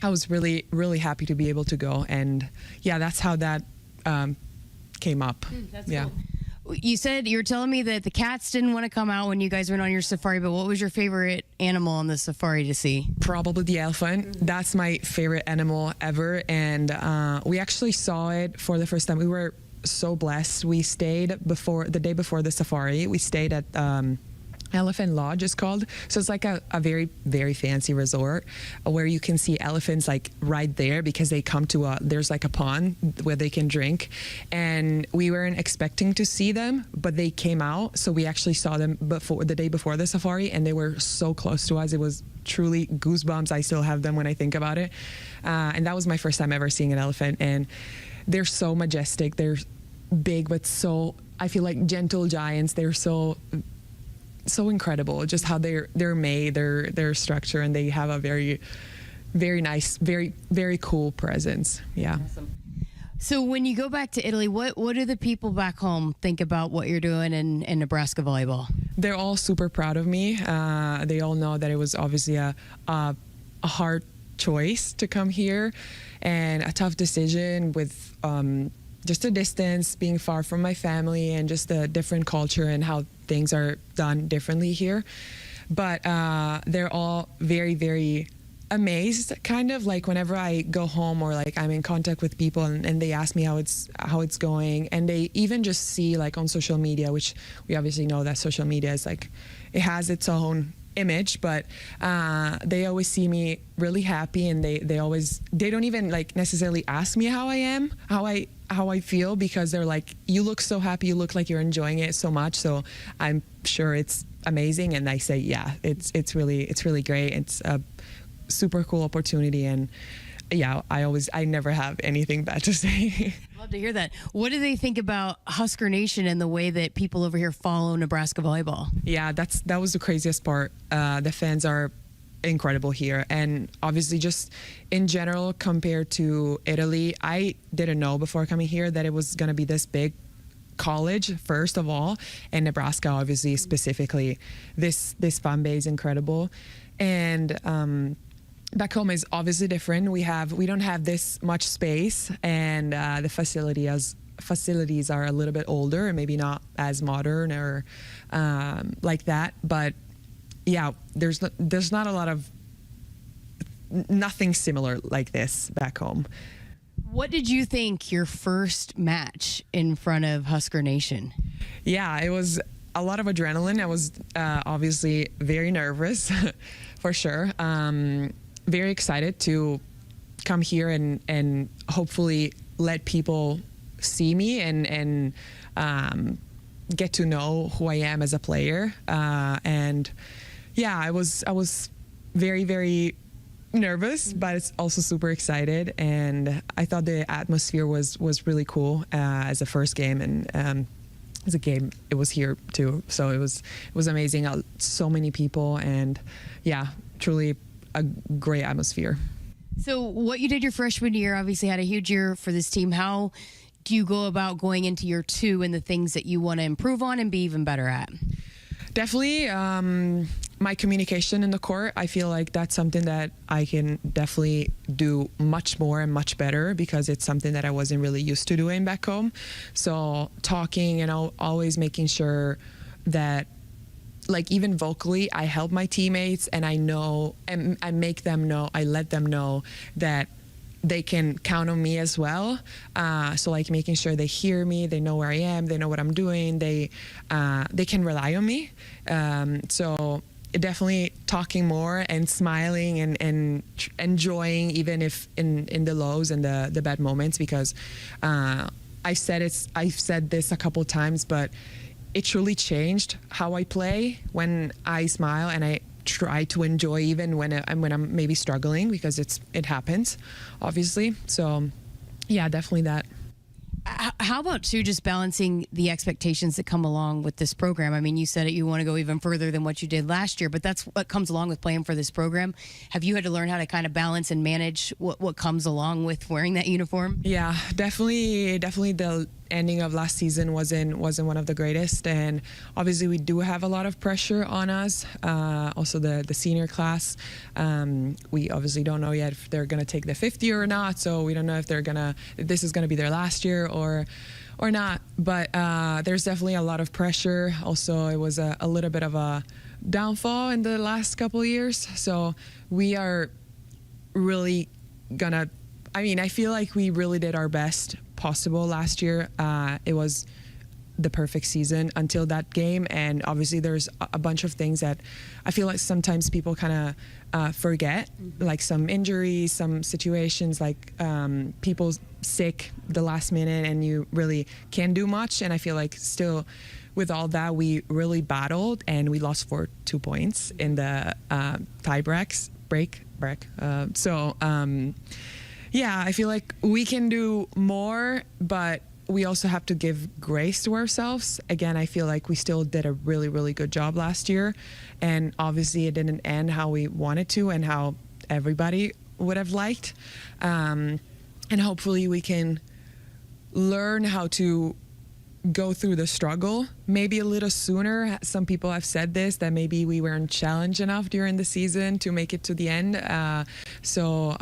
I was really, really happy to be able to go. And yeah, that's how that came up. That's cool. You were telling me that the cats didn't want to come out when you guys went on your safari, but what was your favorite animal on the safari to see? Probably the elephant. That's my favorite animal ever. And we actually saw it for the first time. We were so blessed. We stayed the day before the safari. We stayed at Elephant Lodge is called. So it's like a very, very fancy resort where you can see elephants like right there because they come to there's like a pond where they can drink. And we weren't expecting to see them, but they came out. So we actually saw them the day before the safari, and they were so close to us. It was truly goosebumps. I still have them when I think about it. And that was my first time ever seeing an elephant. And they're so majestic. They're big, but so, I feel like gentle giants. They're so incredible, just how they're made, their structure, and they have a very, very nice, very, very cool presence. Yeah. Awesome. So when you go back to Italy, what do the people back home think about what you're doing in Nebraska volleyball? They're all super proud of me. They all know that it was obviously a hard choice to come here and a tough decision with just the distance, being far from my family, and just the different culture and how things are done differently here. But they're all very, very amazed, kind of like whenever I go home or like I'm in contact with people and they ask me how it's going, and they even just see like on social media, which we obviously know that social media is like, it has its own image, but they always see me really happy, and they don't even like necessarily ask me how I am, how I feel, because they're like, you look so happy, you look like you're enjoying it so much, so I'm sure it's amazing. And I say, yeah, it's really great. It's a super cool opportunity, and yeah, I never have anything bad to say. Love to hear that. What do they think about Husker Nation and the way that people over here follow Nebraska volleyball? Yeah, that was the craziest part. The fans are incredible here, and obviously just in general compared to Italy, I didn't know before coming here that it was going to be this big college, first of all, and Nebraska obviously specifically. This fan base is incredible, and back home is obviously different. We don't have this much space, and the facilities are a little bit older and maybe not as modern or like that. But yeah, there's not a lot of nothing similar like this back home. What did you think your first match in front of Husker Nation? Yeah, it was a lot of adrenaline. I was obviously very nervous, for sure. Very excited to come here and hopefully let people see me and get to know who I am as a player. And yeah, I was very, very nervous, but it's also super excited. And I thought the atmosphere was really cool as a first game, and as a game it was here too. So it was amazing. So many people, and yeah, truly a great atmosphere. So what you did your freshman year obviously had a huge year for this team. How do you go about going into year two and the things that you want to improve on and be even better at? Definitely my communication in the court. I feel like that's something that I can definitely do much more and much better, because it's something that I wasn't really used to doing back home. So talking and always making sure that, like, even vocally, I help my teammates, and I know, and I make them know, I let them know that they can count on me as well. So like making sure they hear me, they know where I am, they know what I'm doing, they can rely on me. So definitely talking more and smiling and enjoying, even if in the lows and the bad moments, because I've said this a couple times, but it truly changed how I play when I smile and I try to enjoy even when I'm maybe struggling, because it happens, obviously. So yeah, definitely that. How about too, just balancing the expectations that come along with this program? I mean, you said it, you want to go even further than what you did last year, but that's what comes along with playing for this program. Have you had to learn how to kind of balance and manage what comes along with wearing that uniform? Yeah, definitely the ending of last season wasn't one of the greatest, and obviously we do have a lot of pressure on us. Also the senior class, we obviously don't know yet if they're going to take the 50 year or not, so we don't know if this is going to be their last year or not. But there's definitely a lot of pressure. Also, it was a little bit of a downfall in the last couple of years, so we are really gonna, I feel like we really did our best possible last year. It was the perfect season until that game. And obviously there's a bunch of things that I feel like sometimes people kind of forget, like some injuries, some situations, like people sick the last minute and you really can't do much. And I feel like still with all that, we really battled and we lost for 2 points in the tie break. Yeah, I feel like we can do more, but we also have to give grace to ourselves. Again, I feel like we still did a really, really good job last year. And obviously it didn't end how we wanted to and how everybody would have liked. And hopefully we can learn how to go through the struggle maybe a little sooner. Some people have said this, that maybe we weren't challenged enough during the season to make it to the end. So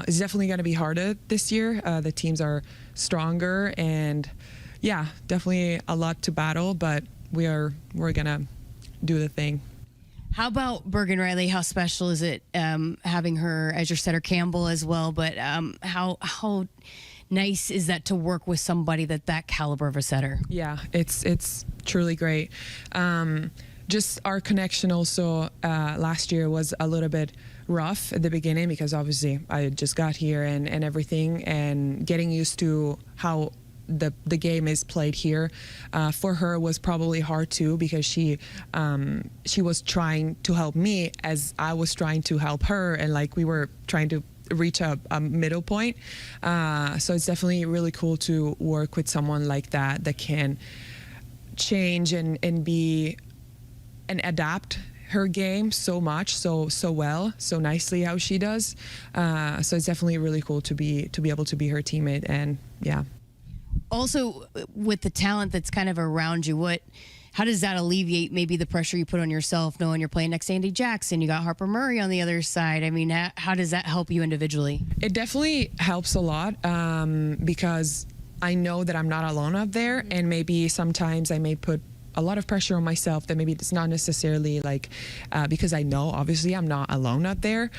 it's definitely going to be harder this year. The teams are stronger and yeah, definitely a lot to battle, but we're going to do the thing. How about Bergen Riley? How special is it having her as your setter, Campbell as well? But how nice is that to work with somebody that caliber of a setter? Yeah, it's truly great. Just our connection also last year was a little bit rough at the beginning because obviously I just got here and everything, and getting used to how the game is played here for her was probably hard too, because she was trying to help me as I was trying to help her, and like we were trying to reach a middle point. So it's definitely really cool to work with someone like that can change and be and adapt her game so much, so well, so nicely how she does. So it's definitely really cool to be able to be her teammate. And yeah. Also, with the talent that's kind of around you, how does that alleviate maybe the pressure you put on yourself, knowing you're playing next to Andy Jackson? You got Harper Murray on the other side. I mean, how does that help you individually? It definitely helps a lot because I know that I'm not alone up there, and maybe sometimes I may put a lot of pressure on myself that maybe it's not necessarily like because I know obviously I'm not alone up there.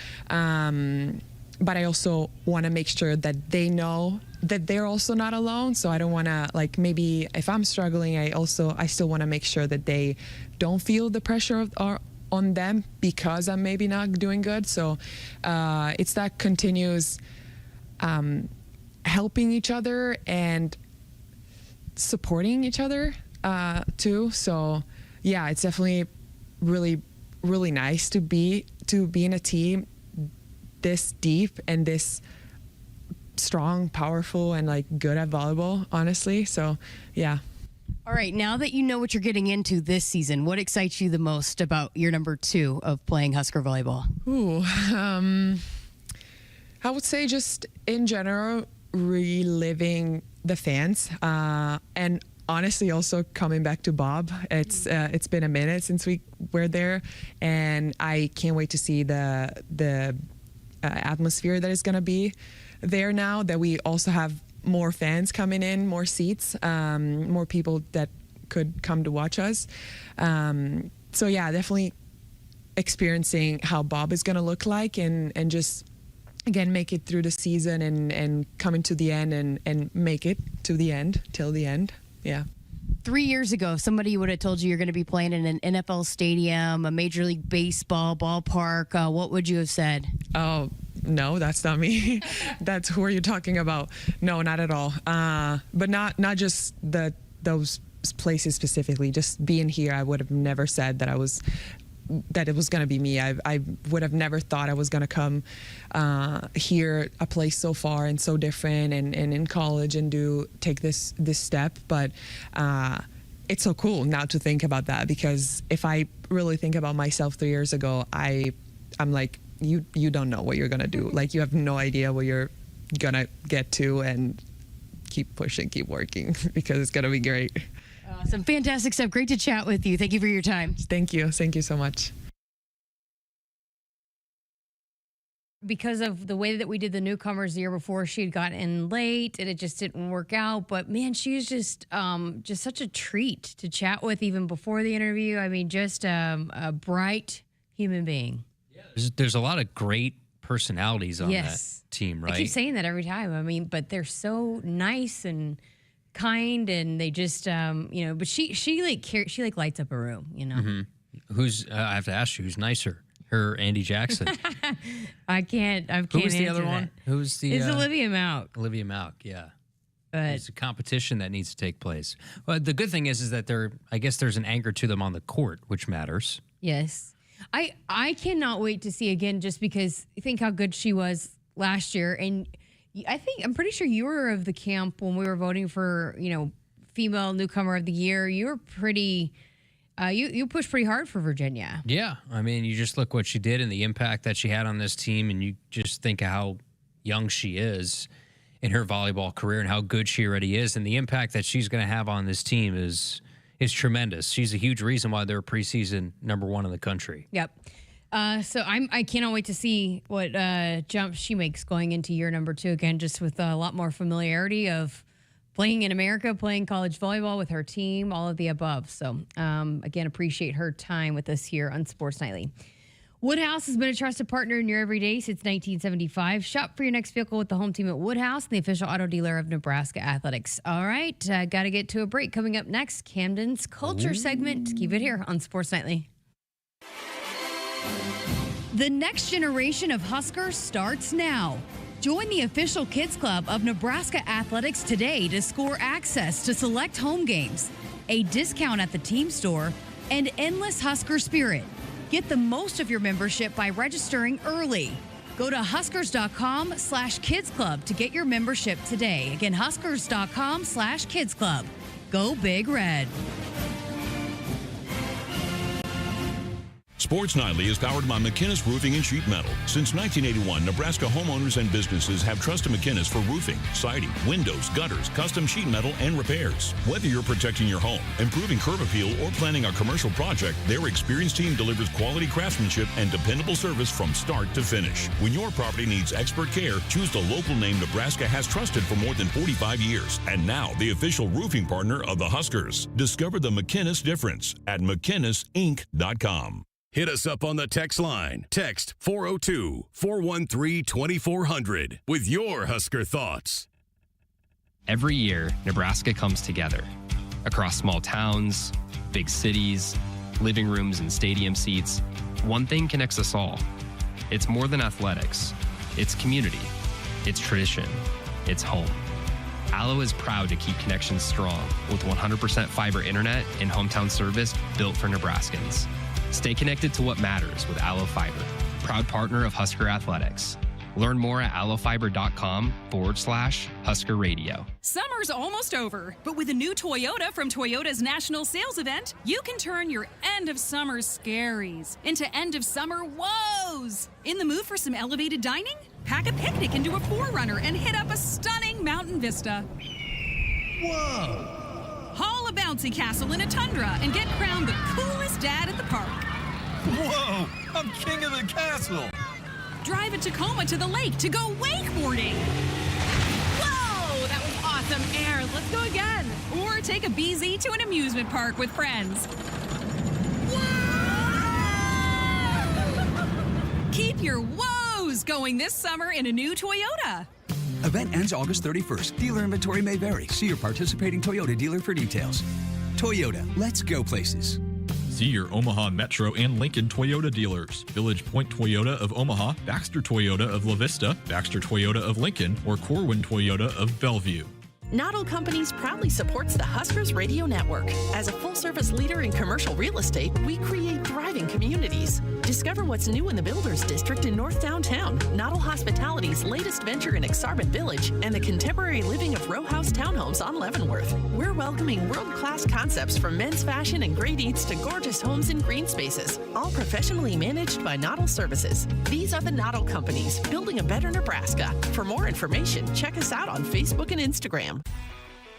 But I also want to make sure that they know that they're also not alone. So I don't want to, like, maybe if I'm struggling, I still want to make sure that they don't feel the pressure on them because I'm maybe not doing good. So it's that continuous helping each other and supporting each other too. So yeah, it's definitely really, really nice to be in a team this deep and this strong, powerful, and like good at volleyball, honestly. So yeah. All right, now that you know what you're getting into this season, what excites you the most about year number 2 of playing Husker volleyball? Ooh, I would say just in general reliving the fans and honestly also coming back to Bob. It's been a minute since we were there, and I can't wait to see the atmosphere that is going to be there now that we also have more fans coming in, more seats, more people that could come to watch us. So yeah, definitely experiencing how Bob is going to look like and just again make it through the season and coming to the end and make it to the end till the end. Yeah. 3 years ago, if somebody would have told you you're going to be playing in an NFL stadium, a Major League Baseball ballpark, what would you have said? Oh, no, that's not me. That's who are you talking about? No, not at all. But not just those places specifically. Just being here, I would have never said that it was going to be me. I would have never thought I was going to come here, a place so far and so different, and in college and take this step. But it's so cool now to think about that, because if I really think about myself 3 years ago, I'm like, you don't know what you're going to do. Like, you have no idea what you're going to get to, and keep pushing, keep working, because it's going to be great. Awesome. Fantastic stuff. Great to chat with you. Thank you for your time. Thank you. Thank you so much. Because of the way that we did the newcomers the year before, she had gotten in late and it just didn't work out. But man, she was just such a treat to chat with even before the interview. I mean, just a bright human being. There's a lot of great personalities on that team, right? I keep saying that every time. I mean, but they're so nice and kind, and they just but she lights up a room, Who's I have to ask you, who's nicer? Her Andy Jackson. I can't Who's the answer other that. one? Who's the It's Olivia Mauck. Olivia Mauck, yeah. But There's a competition that needs to take place. Well, the good thing is that I guess there's an anchor to them on the court, which matters. yes. I cannot wait to see again, just because think how good she was last year. And I'm pretty sure you were of the camp when we were voting for, female newcomer of the year. You were pretty, you pushed pretty hard for Virginia. Yeah. I mean, you just look what she did and the impact that she had on this team, and you just think of how young she is in her volleyball career and how good she already is. And the impact that she's going to have on this team is tremendous. She's a huge reason why they're preseason #1 in the country. Yep. So I cannot wait to see what jump she makes going into year number 2 again, just with a lot more familiarity of playing in America, playing college volleyball with her team, all of the above. So again, appreciate her time with us here on Sports Nightly. Woodhouse has been a trusted partner in your everyday since 1975. Shop for your next vehicle with the home team at Woodhouse, the official auto dealer of Nebraska Athletics. All right, got to get to a break. Coming up next, Camden's Culture segment. Keep it here on Sports Nightly. The next generation of Huskers starts now. Join the official Kids Club of Nebraska Athletics today to score access to select home games, a discount at the team store, and endless Husker spirit. Get the most of your membership by registering early. Go to huskers.com/kids club to get your membership today. Again, huskers.com/kids club. Go Big Red. Sports Nightly is powered by McKinnis Roofing and Sheet Metal. Since 1981, Nebraska homeowners and businesses have trusted McKinnis for roofing, siding, windows, gutters, custom sheet metal, and repairs. Whether you're protecting your home, improving curb appeal, or planning a commercial project, their experienced team delivers quality craftsmanship and dependable service from start to finish. When your property needs expert care, choose the local name Nebraska has trusted for more than 45 years. And now, the official roofing partner of the Huskers. Discover the McKinnis difference at McKinnisInc.com. Hit us up on the text line. Text 402-413-2400 with your Husker thoughts. Every year, Nebraska comes together. Across small towns, big cities, living rooms and stadium seats, one thing connects us all. It's more than athletics. It's community. It's tradition. It's home. Allo is proud to keep connections strong with 100% fiber internet and hometown service built for Nebraskans. Stay connected to what matters with Allo Fiber, proud partner of Husker Athletics. Learn more at allofiber.com/Husker Radio. Summer's almost over, but with a new Toyota from Toyota's National Sales Event, you can turn your end of summer scaries into end of summer woes. In the mood for some elevated dining? Pack a picnic into a 4Runner and hit up a stunning mountain vista. Whoa! Haul a bouncy castle in a Tundra and get crowned the coolest dad at the park. Whoa! I'm king of the castle! Drive a Tacoma to the lake to go wakeboarding. Whoa! That was awesome air. Let's go again. Or take a BZ to an amusement park with friends. Whoa! Keep your woes going this summer in a new Toyota. Event ends August 31st. Dealer inventory may vary. See your participating Toyota dealer for details. Toyota, let's go places. See your Omaha Metro and Lincoln Toyota dealers. Village Point Toyota of Omaha, Baxter Toyota of La Vista, Baxter Toyota of Lincoln, or Corwin Toyota of Bellevue. Noddle Companies proudly supports the Huskers Radio Network. As a full-service leader in commercial real estate, we create thriving communities. Discover what's new in the Builders District in North Downtown, Noddle Hospitality's latest venture in Exarban Village, and the contemporary living of row house townhomes on Leavenworth. We're welcoming world-class concepts from men's fashion and great eats to gorgeous homes and green spaces, all professionally managed by Noddle Services. These are the Noddle Companies, building a better Nebraska. For more information, check us out on Facebook and Instagram.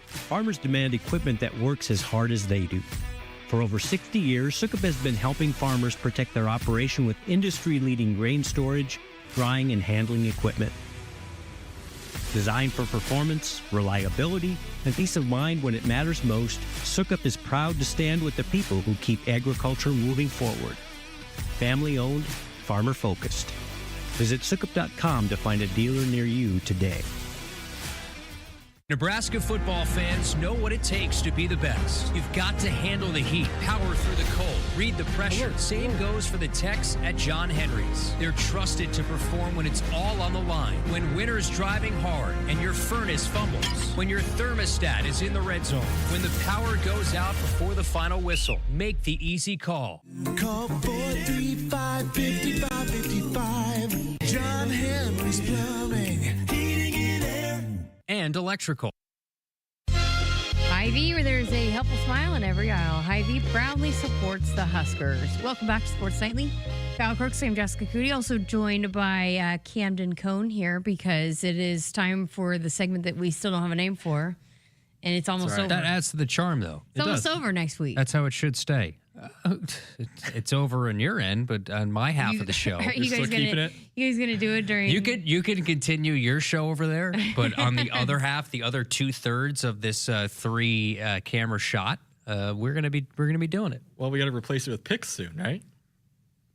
Farmers demand equipment that works as hard as they do. For over 60 years, Sukup has been helping farmers protect their operation with industry-leading grain storage, drying, and handling equipment. Designed for performance, reliability, and peace of mind when it matters most, Sukup is proud to stand with the people who keep agriculture moving forward. Family-owned, farmer-focused. Visit Sukup.com to find a dealer near you today. Nebraska football fans know what it takes to be the best. You've got to handle the heat, power through the cold, read the pressure. Same goes for the techs at John Henry's. They're trusted to perform when it's all on the line. When winter's driving hard and your furnace fumbles. When your thermostat is in the red zone. When the power goes out before the final whistle. Make the easy call. Call 435-5555. John Henry's Plumbing. Heating and air. And electrical. Hy-Vee, where there's a helpful smile in every aisle. Hy-Vee proudly supports the Huskers. Welcome back to Sports Nightly. Kyle Crooks and Jessica Coody, also joined by Camden Cone here because it is time for the segment that we still don't have a name for. And it's almost over. That adds to the charm, though. It's almost over next week. That's how it should stay. It's over on your end, but on my half of the show, Are you guys gonna do it during? You could continue your show over there, but on the other half, the other 2/3 of this 3 camera shot, we're gonna be doing it. Well, we got to replace it with picks soon, right?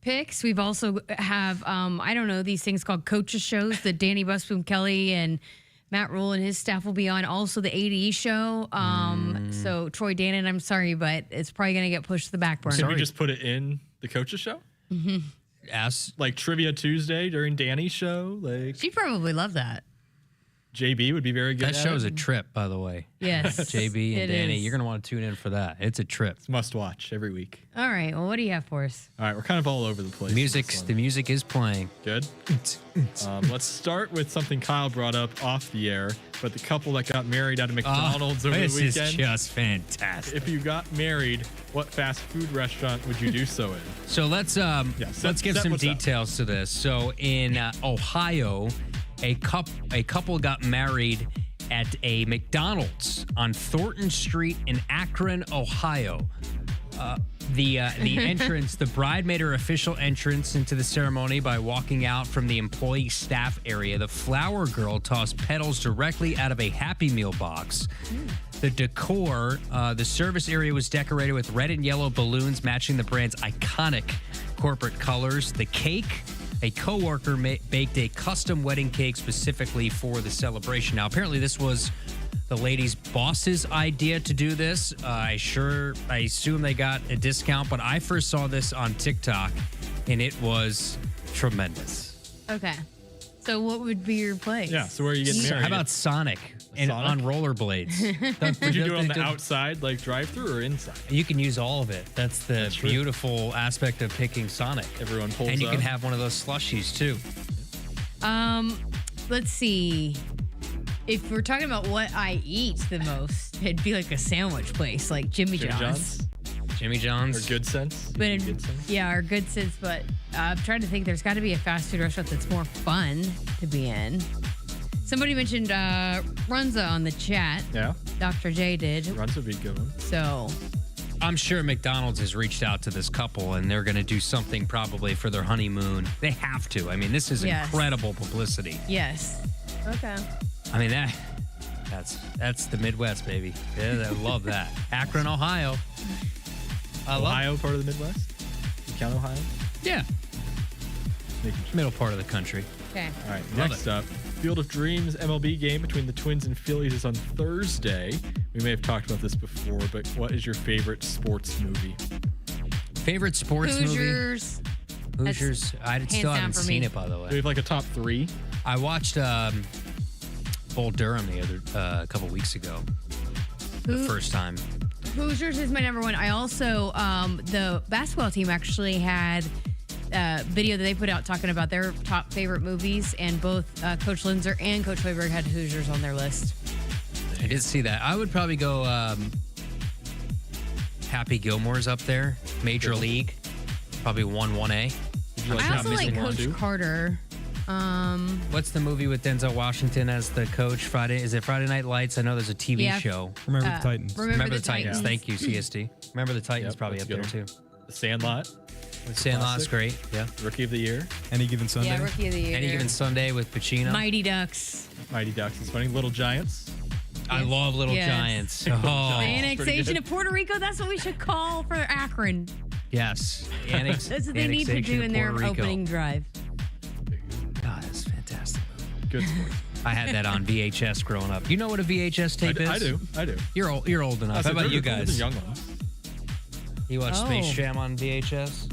Picks. We've also have I don't know, these things called coaches shows that Danny Busboom Kelly and Matt Rule and his staff will be on. Also the ADE show. So Troy Dannon, I'm sorry, but it's probably going to get pushed to the back burner. Can we just put it in the coaches show? Mm-hmm. Yes. Like Trivia Tuesday during Danny's show? Like She'd probably love that. JB would be very good That at show's it. a trip, by the way. Yes. JB and it Danny, is. you're going to want to tune in for that. It's a trip. It's must watch every week. All right. Well, what do you have for us? All right, we're kind of all over the place. The music is playing. Good. Let's start with something Kyle brought up off the air, but the couple that got married at a McDonald's over the weekend. This is just fantastic. If you got married, what fast food restaurant would you do so in? So let's give some details to this. So in Ohio, a couple got married at a McDonald's on Thornton Street in Akron, Ohio. The entrance, the bride made her official entrance into the ceremony by walking out from the employee staff area. The flower girl tossed petals directly out of a Happy Meal box. The decor, the service area was decorated with red and yellow balloons matching the brand's iconic corporate colors. The cake, a coworker baked a custom wedding cake specifically for the celebration. Now, apparently this was the lady's boss's idea to do this. I assume they got a discount, but I first saw this on TikTok, and it was tremendous. Okay. So what would be your place? Yeah, so where are you getting married? How about Sonic? And on rollerblades. Would you do it on the outside, like drive-through, or inside? You can use all of it. That's the beautiful aspect of picking Sonic. Everyone pulls And you up. can have one of those slushies, too. Let's see. If we're talking about what I eat the most, it'd be like a sandwich place, like Jimmy John's. Jimmy John's. Or Good Sense. But or Good Sense. But I'm trying to think. There's got to be a fast food restaurant that's more fun to be in. Somebody mentioned Runza on the chat. Yeah. Dr. J did. Runza would be a good one. So I'm sure McDonald's has reached out to this couple, and they're going to do something probably for their honeymoon. They have to. I mean, this is incredible publicity. Yes. Okay. I mean, that's the Midwest, baby. Yeah, I love that. Akron, Ohio. Ohio, part of the Midwest? You count Ohio? Yeah. Middle part of the country. Okay. All right, next up, Field of Dreams MLB game between the Twins and Phillies is on Thursday. We may have talked about this before, but what is your favorite sports movie? Favorite sports Hoosiers. movie? Hoosiers. I still haven't seen it, by the way. Do we have like a top 3? I watched Bull Durham a couple weeks ago. The first time. Hoosiers is my number one. I also, the basketball team actually had a video that they put out talking about their top favorite movies, and both Coach Linzer and Coach Hoiberg had Hoosiers on their list. I did see that. I would probably go Happy Gilmore's up there. Major League. Probably 1A. I also like Coach Carter. What's the movie with Denzel Washington as the coach? Is it Friday Night Lights? I know there's a TV show. Remember the Titans. Remember the Titans. Thank you, CSD. Remember the Titans probably up there too. The Sandlot. Sandlot's great. Yeah. Rookie of the Year. Any Given Sunday. Yeah, Rookie of the Year. Any Given Sunday with Pacino. Mighty Ducks. Mighty Ducks is funny. Little Giants. I love Little Giants. Oh, The annexation of Puerto Rico. That's what we should call for Akron. yes. That's what they need to do in their opening drive. God, that's fantastic. Good sports. I had that on VHS growing up. You know what a VHS tape is? I do. You're old enough. How about you guys? The young ones. You watch Space Jam on VHS?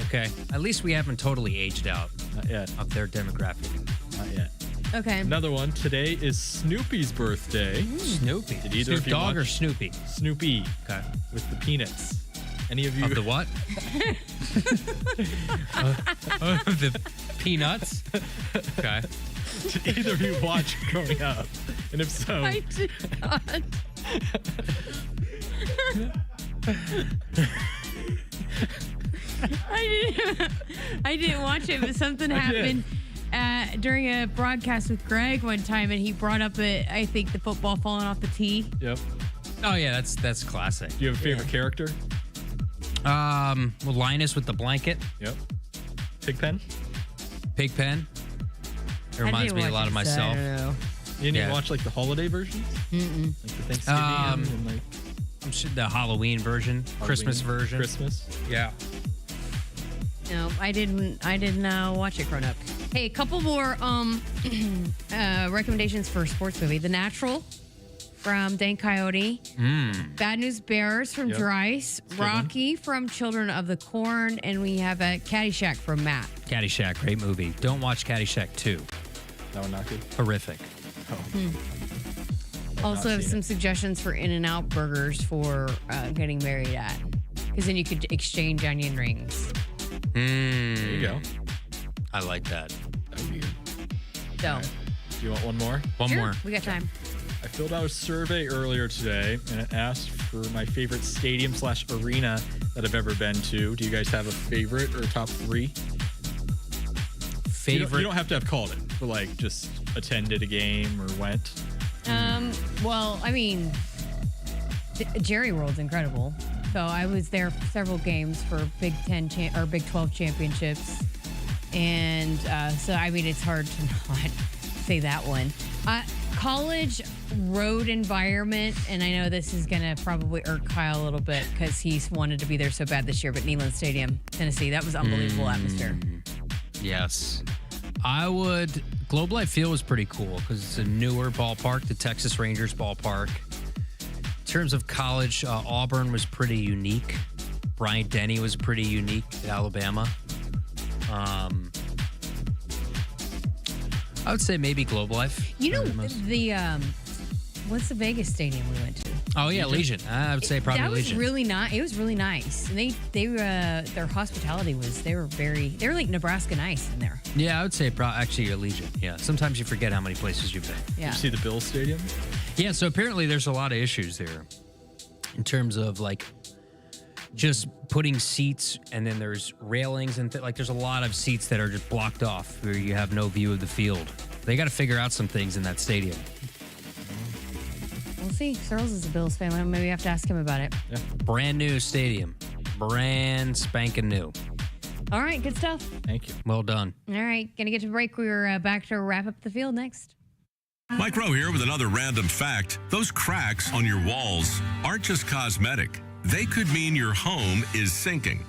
Okay. At least we haven't totally aged out. Not yet. Of their demographic. Not yet. Okay. Another one. Today is Snoopy's birthday. Snoopy. Did either Snoop of you Dogg or watch Snoopy? Snoopy. Okay. With the peanuts. Any of you? Of the what? The peanuts? Okay. Did either of you watch growing up? And if so, I did not. I didn't watch it, but something happened during a broadcast with Greg one time, and he brought up I think the football falling off the tee. Yep. Oh yeah, that's classic. Do you have a favorite character? Well, Linus with the blanket. Yep. Pigpen. Pigpen. It reminds me a lot of myself. You didn't even watch like the holiday versions? Mm-mm. Like the Thanksgiving and like I'm sure the Halloween version, Christmas version. Christmas. Yeah. No, I didn't watch it growing up. Hey, a couple more recommendations for a sports movie. The Natural from Dan Coyote. Bad News Bears from Dries. Rocky from Children of the Corn. And we have a Caddyshack from Matt. Caddyshack, great movie. Don't watch Caddyshack 2. That one not good. Horrific. Also have some suggestions for In-N-Out burgers for getting married at. Because then you could exchange onion rings. There you go. I like that. That'd be good. So. Do you want one more? One more. We got time. I filled out a survey earlier today, and it asked for my favorite stadium/arena that I've ever been to. Do you guys have a favorite or top three? Favorite? You don't have to have called it, but like just attended a game or went. Well, I mean, Jerry World's incredible. So I was there for several games for Big 10 or Big 12 championships. And so, I mean, it's hard to not say that one. College road environment, and I know this is going to probably irk Kyle a little bit because he's wanted to be there so bad this year, but Neyland Stadium, Tennessee, that was unbelievable atmosphere. Yes. Globe Life Field was pretty cool because it's a newer ballpark, the Texas Rangers ballpark. In terms of college, Auburn was pretty unique. Bryant-Denny was pretty unique at Alabama. I would say maybe Globe Life. You know, what's the Vegas stadium we went to? Oh, yeah, Legion. I would say probably Legion. That was really nice. It was really nice. And their hospitality was, they were like Nebraska nice in there. Yeah, I would say actually Legion. Yeah. Sometimes you forget how many places you've been. Yeah. Did you see the Bills Stadium? Yeah, so apparently there's a lot of issues there in terms of like just putting seats, and then there's railings and like there's a lot of seats that are just blocked off where you have no view of the field. They got to figure out some things in that stadium. We'll see. Searles is a Bills fan. Maybe we have to ask him about it. Yeah. Brand new stadium. Brand spanking new. All right, good stuff. Thank you. Well done. All right, gonna get to break. We're back to wrap up the field next. Mike Rowe here with another random fact. Those cracks on your walls aren't just cosmetic. They could mean your home is sinking.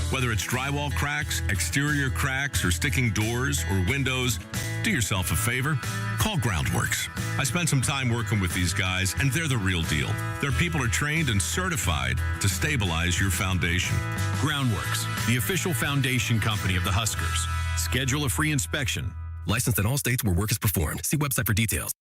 Whether it's drywall cracks, exterior cracks, or sticking doors or windows, do yourself a favor. Call Groundworks. I spent some time working with these guys, and they're the real deal. Their people are trained and certified to stabilize your foundation. Groundworks, the official foundation company of the Huskers. Schedule a free inspection. Licensed in all states where work is performed. See website for details.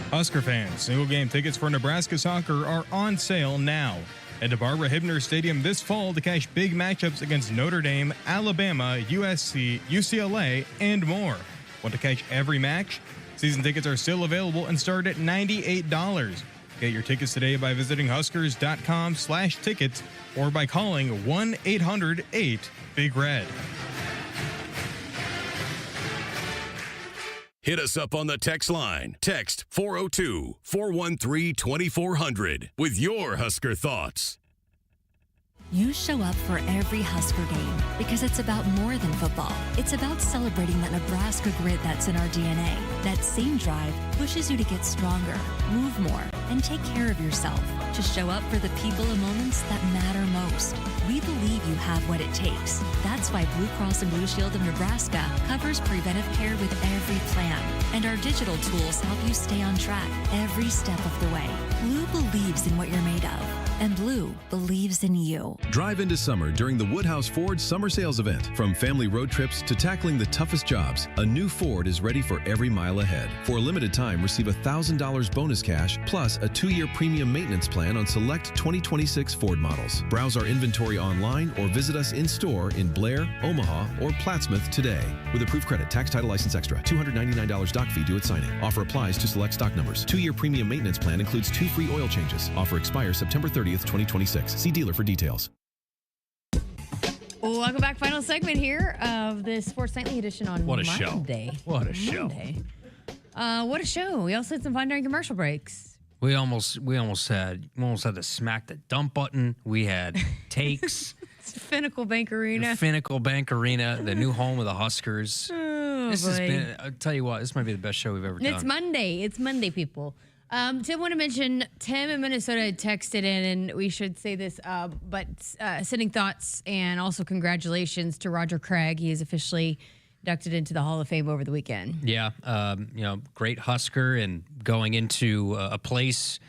Husker fans, single game tickets for Nebraska soccer are on sale now. Head to Barbara Hibner Stadium this fall to cash big matchups against Notre Dame, Alabama, USC, UCLA, and more. Want to catch every match? Season tickets are still available and start at $98. Get your tickets today by visiting huskers.com/tickets or by calling 1-800-8-BIG-RED. Hit us up on the text line. Text 402-413-2400 with your Husker thoughts. You show up for every Husker game because it's about more than football. It's about celebrating that Nebraska grit that's in our DNA. That same drive pushes you to get stronger, move more, and take care of yourself. To show up for the people and moments that matter most. We believe you have what it takes. That's why Blue Cross and Blue Shield of Nebraska covers preventive care with every plan. And our digital tools help you stay on track every step of the way. Blue believes in what you're made of. And Blue believes in you. Drive into summer during the Woodhouse Ford Summer Sales Event. From family road trips to tackling the toughest jobs, a new Ford is ready for every mile ahead. For a limited time, receive $1,000 bonus cash plus a 2-year premium maintenance plan on select 2026 Ford models. Browse our inventory online or visit us in-store in Blair, Omaha, or Plattsmouth today. With approved credit, tax, title, license extra. $299 doc fee due at signing. Offer applies to select stock numbers. 2-year premium maintenance plan includes 2 free oil changes. Offer expires September 30th, 2026. See dealer for details. Welcome back. Final segment here of the Sports Nightly edition on What a Monday. show. What a show. What a show. We also had some fun during commercial breaks. We almost had to smack the dump button. We had takes. Pinnacle Bank Arena. Pinnacle Bank Arena, the new home of the Huskers. Oh, This has boy. been, I'll tell you what, this might be the best show we've ever done. It's Monday. It's Monday, people. Tim, want to mention Tim in Minnesota had texted in, and we should say this, but sending thoughts and also congratulations to Roger Craig. He is officially inducted into the Hall of Fame over the weekend. Yeah, great Husker and going into a place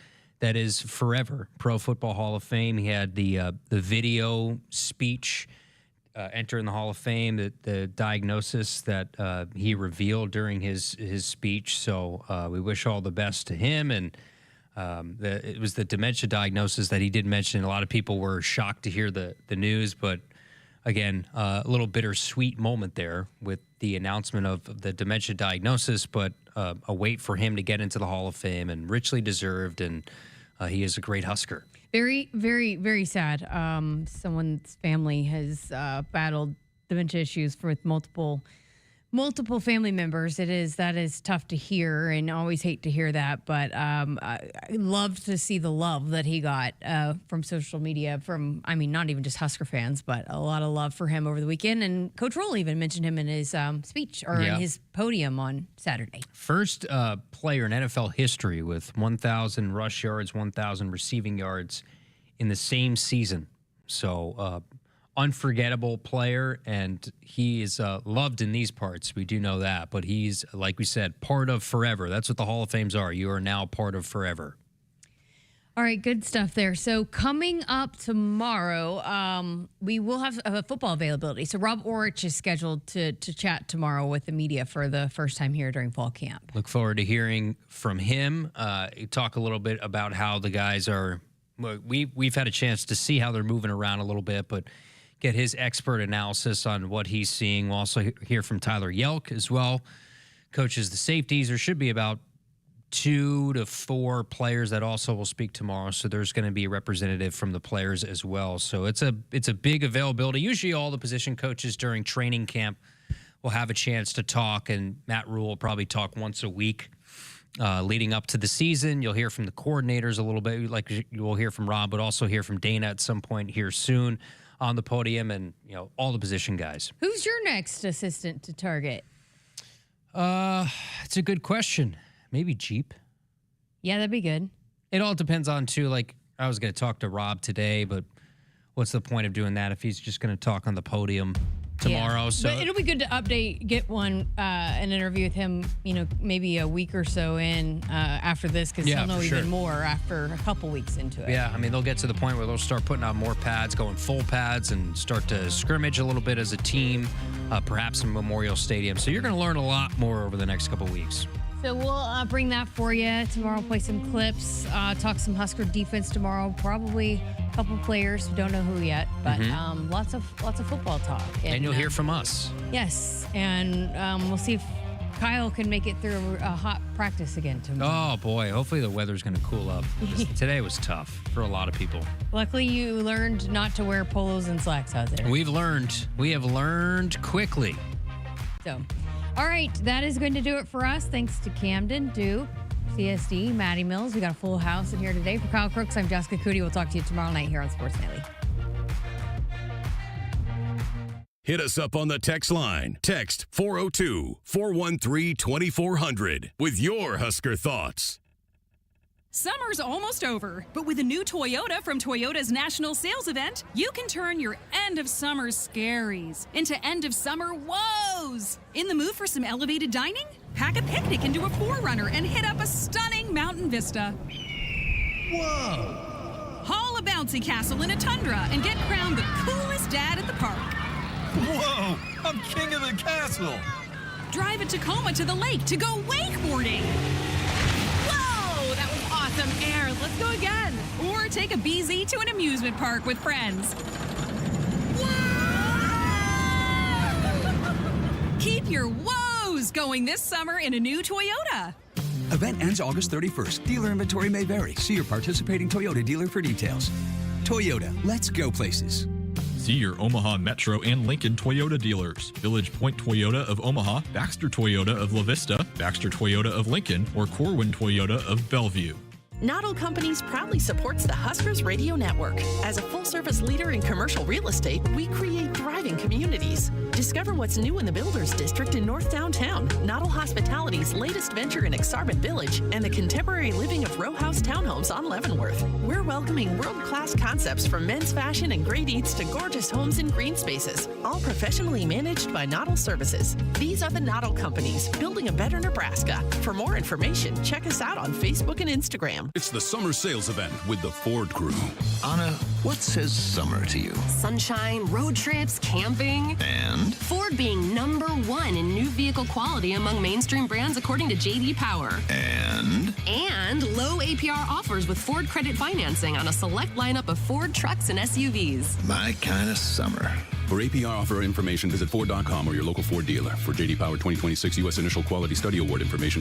that is forever Pro Football Hall of Fame. He had the video speech entering the Hall of Fame, the diagnosis that he revealed during his speech. So we wish all the best to him. And it was the dementia diagnosis that he did mention. A lot of people were shocked to hear the news, but again, a little bittersweet moment there with the announcement of the dementia diagnosis, but a wait for him to get into the Hall of Fame, and richly deserved. And he is a great Husker. Very, very, very sad. Someone's family has battled dementia issues with multiple family members. That is tough to hear, and always hate to hear that. But I love to see the love that he got from social media, from, not even just Husker fans, but a lot of love for him over the weekend. And Coach Roll even mentioned him in his speech, or in his podium on Saturday. First player in NFL history with 1,000 rush yards, 1,000 receiving yards in the same season. So unforgettable player, and he is loved in these parts. We do know that, but he's, like we said, part of forever. That's what the Hall of Fames are. You are now part of forever. All right, good stuff there. So coming up tomorrow, we will have football availability. So Rob Orich is scheduled to chat tomorrow with the media for the first time here during fall camp. Look forward to hearing from him. Talk a little bit about how the guys are. We've had a chance to see how they're moving around a little bit, but get his expert analysis on what he's seeing. We'll also hear from Tyler Yelk as well. Coaches the safeties. There should be about 2 to 4 players that also will speak tomorrow. So there's going to be a representative from the players as well. So it's a big availability. Usually all the position coaches during training camp will have a chance to talk, and Matt Rule will probably talk once a week leading up to the season. You'll hear from the coordinators a little bit, like you will hear from Rob, but also hear from Dana at some point here soon on the podium, and all the position guys. Who's your next assistant to target? It's a good question. Maybe Jeep. Yeah, that'd be good. It all depends on, too, like, I was going to talk to Rob today, but what's the point of doing that if he's just going to talk on the podium tomorrow? Yeah. So but it'll be good to get an interview with him, maybe a week or so in after this, because he'll know even more after a couple weeks into it. Yeah, they'll get to the point where they'll start putting out more pads, going full pads, and start to scrimmage a little bit as a team, perhaps in Memorial Stadium. So you're going to learn a lot more over the next couple weeks. So we'll bring that for you tomorrow. Play some clips, talk some Husker defense tomorrow. Probably a couple players. We don't know who yet, but lots of football talk. And you'll hear from us. Yes, and we'll see if Kyle can make it through a hot practice again tomorrow. Oh boy, hopefully the weather's going to cool up. Today was tough for a lot of people. Luckily, you learned not to wear polos and slacks out there. We have learned quickly. So. All right, that is going to do it for us. Thanks to Camden, Duke, CSD, Maddie Mills. We got a full house in here today. For Kyle Crooks, I'm Jessica Coody. We'll talk to you tomorrow night here on Sports Nightly. Hit us up on the text line. Text 402-413-2400 with your Husker thoughts. Summer's almost over, but with a new Toyota from Toyota's National Sales Event, you can turn your end of summer scaries into end of summer woes. In the mood for some elevated dining? Pack a picnic into a 4Runner and hit up a stunning mountain vista. Whoa! Haul a bouncy castle in a tundra and get crowned the coolest dad at the park. Whoa! I'm king of the castle! Drive a Tacoma to the lake to go wakeboarding. Whoa! That was awesome air. Let's go again. Or take a BZ to an amusement park with friends. Keep your woes going this summer in a new Toyota. Event ends August 31st. Dealer inventory may vary. See your participating Toyota dealer for details. Toyota, let's go places. See your Omaha Metro and Lincoln Toyota dealers. Village Point Toyota of Omaha, Baxter Toyota of La Vista, Baxter Toyota of Lincoln, or Corwin Toyota of Bellevue. Not Companies proudly supports the Huskers Radio Network. As a full-service leader in commercial real estate, we create thriving communities. Discover what's new in the Builders District in North Downtown, Noddle Hospitality's latest venture in Exarban Village, and the contemporary living of row house townhomes on Leavenworth. We're welcoming world-class concepts from men's fashion and great eats to gorgeous homes and green spaces, all professionally managed by Noddle Services. These are the Noddle Companies, building a better Nebraska. For more information, check us out on Facebook and Instagram. It's the summer sales event with the Ford crew. Anna, what says summer to you? Sunshine, road trips, camping. And? Ford being #1 in new vehicle quality among mainstream brands according to J.D. Power. And? And low APR offers with Ford credit financing on a select lineup of Ford trucks and SUVs. My kind of summer. For APR offer information, visit Ford.com or your local Ford dealer. For J.D. Power 2026 U.S. Initial Quality Study Award information,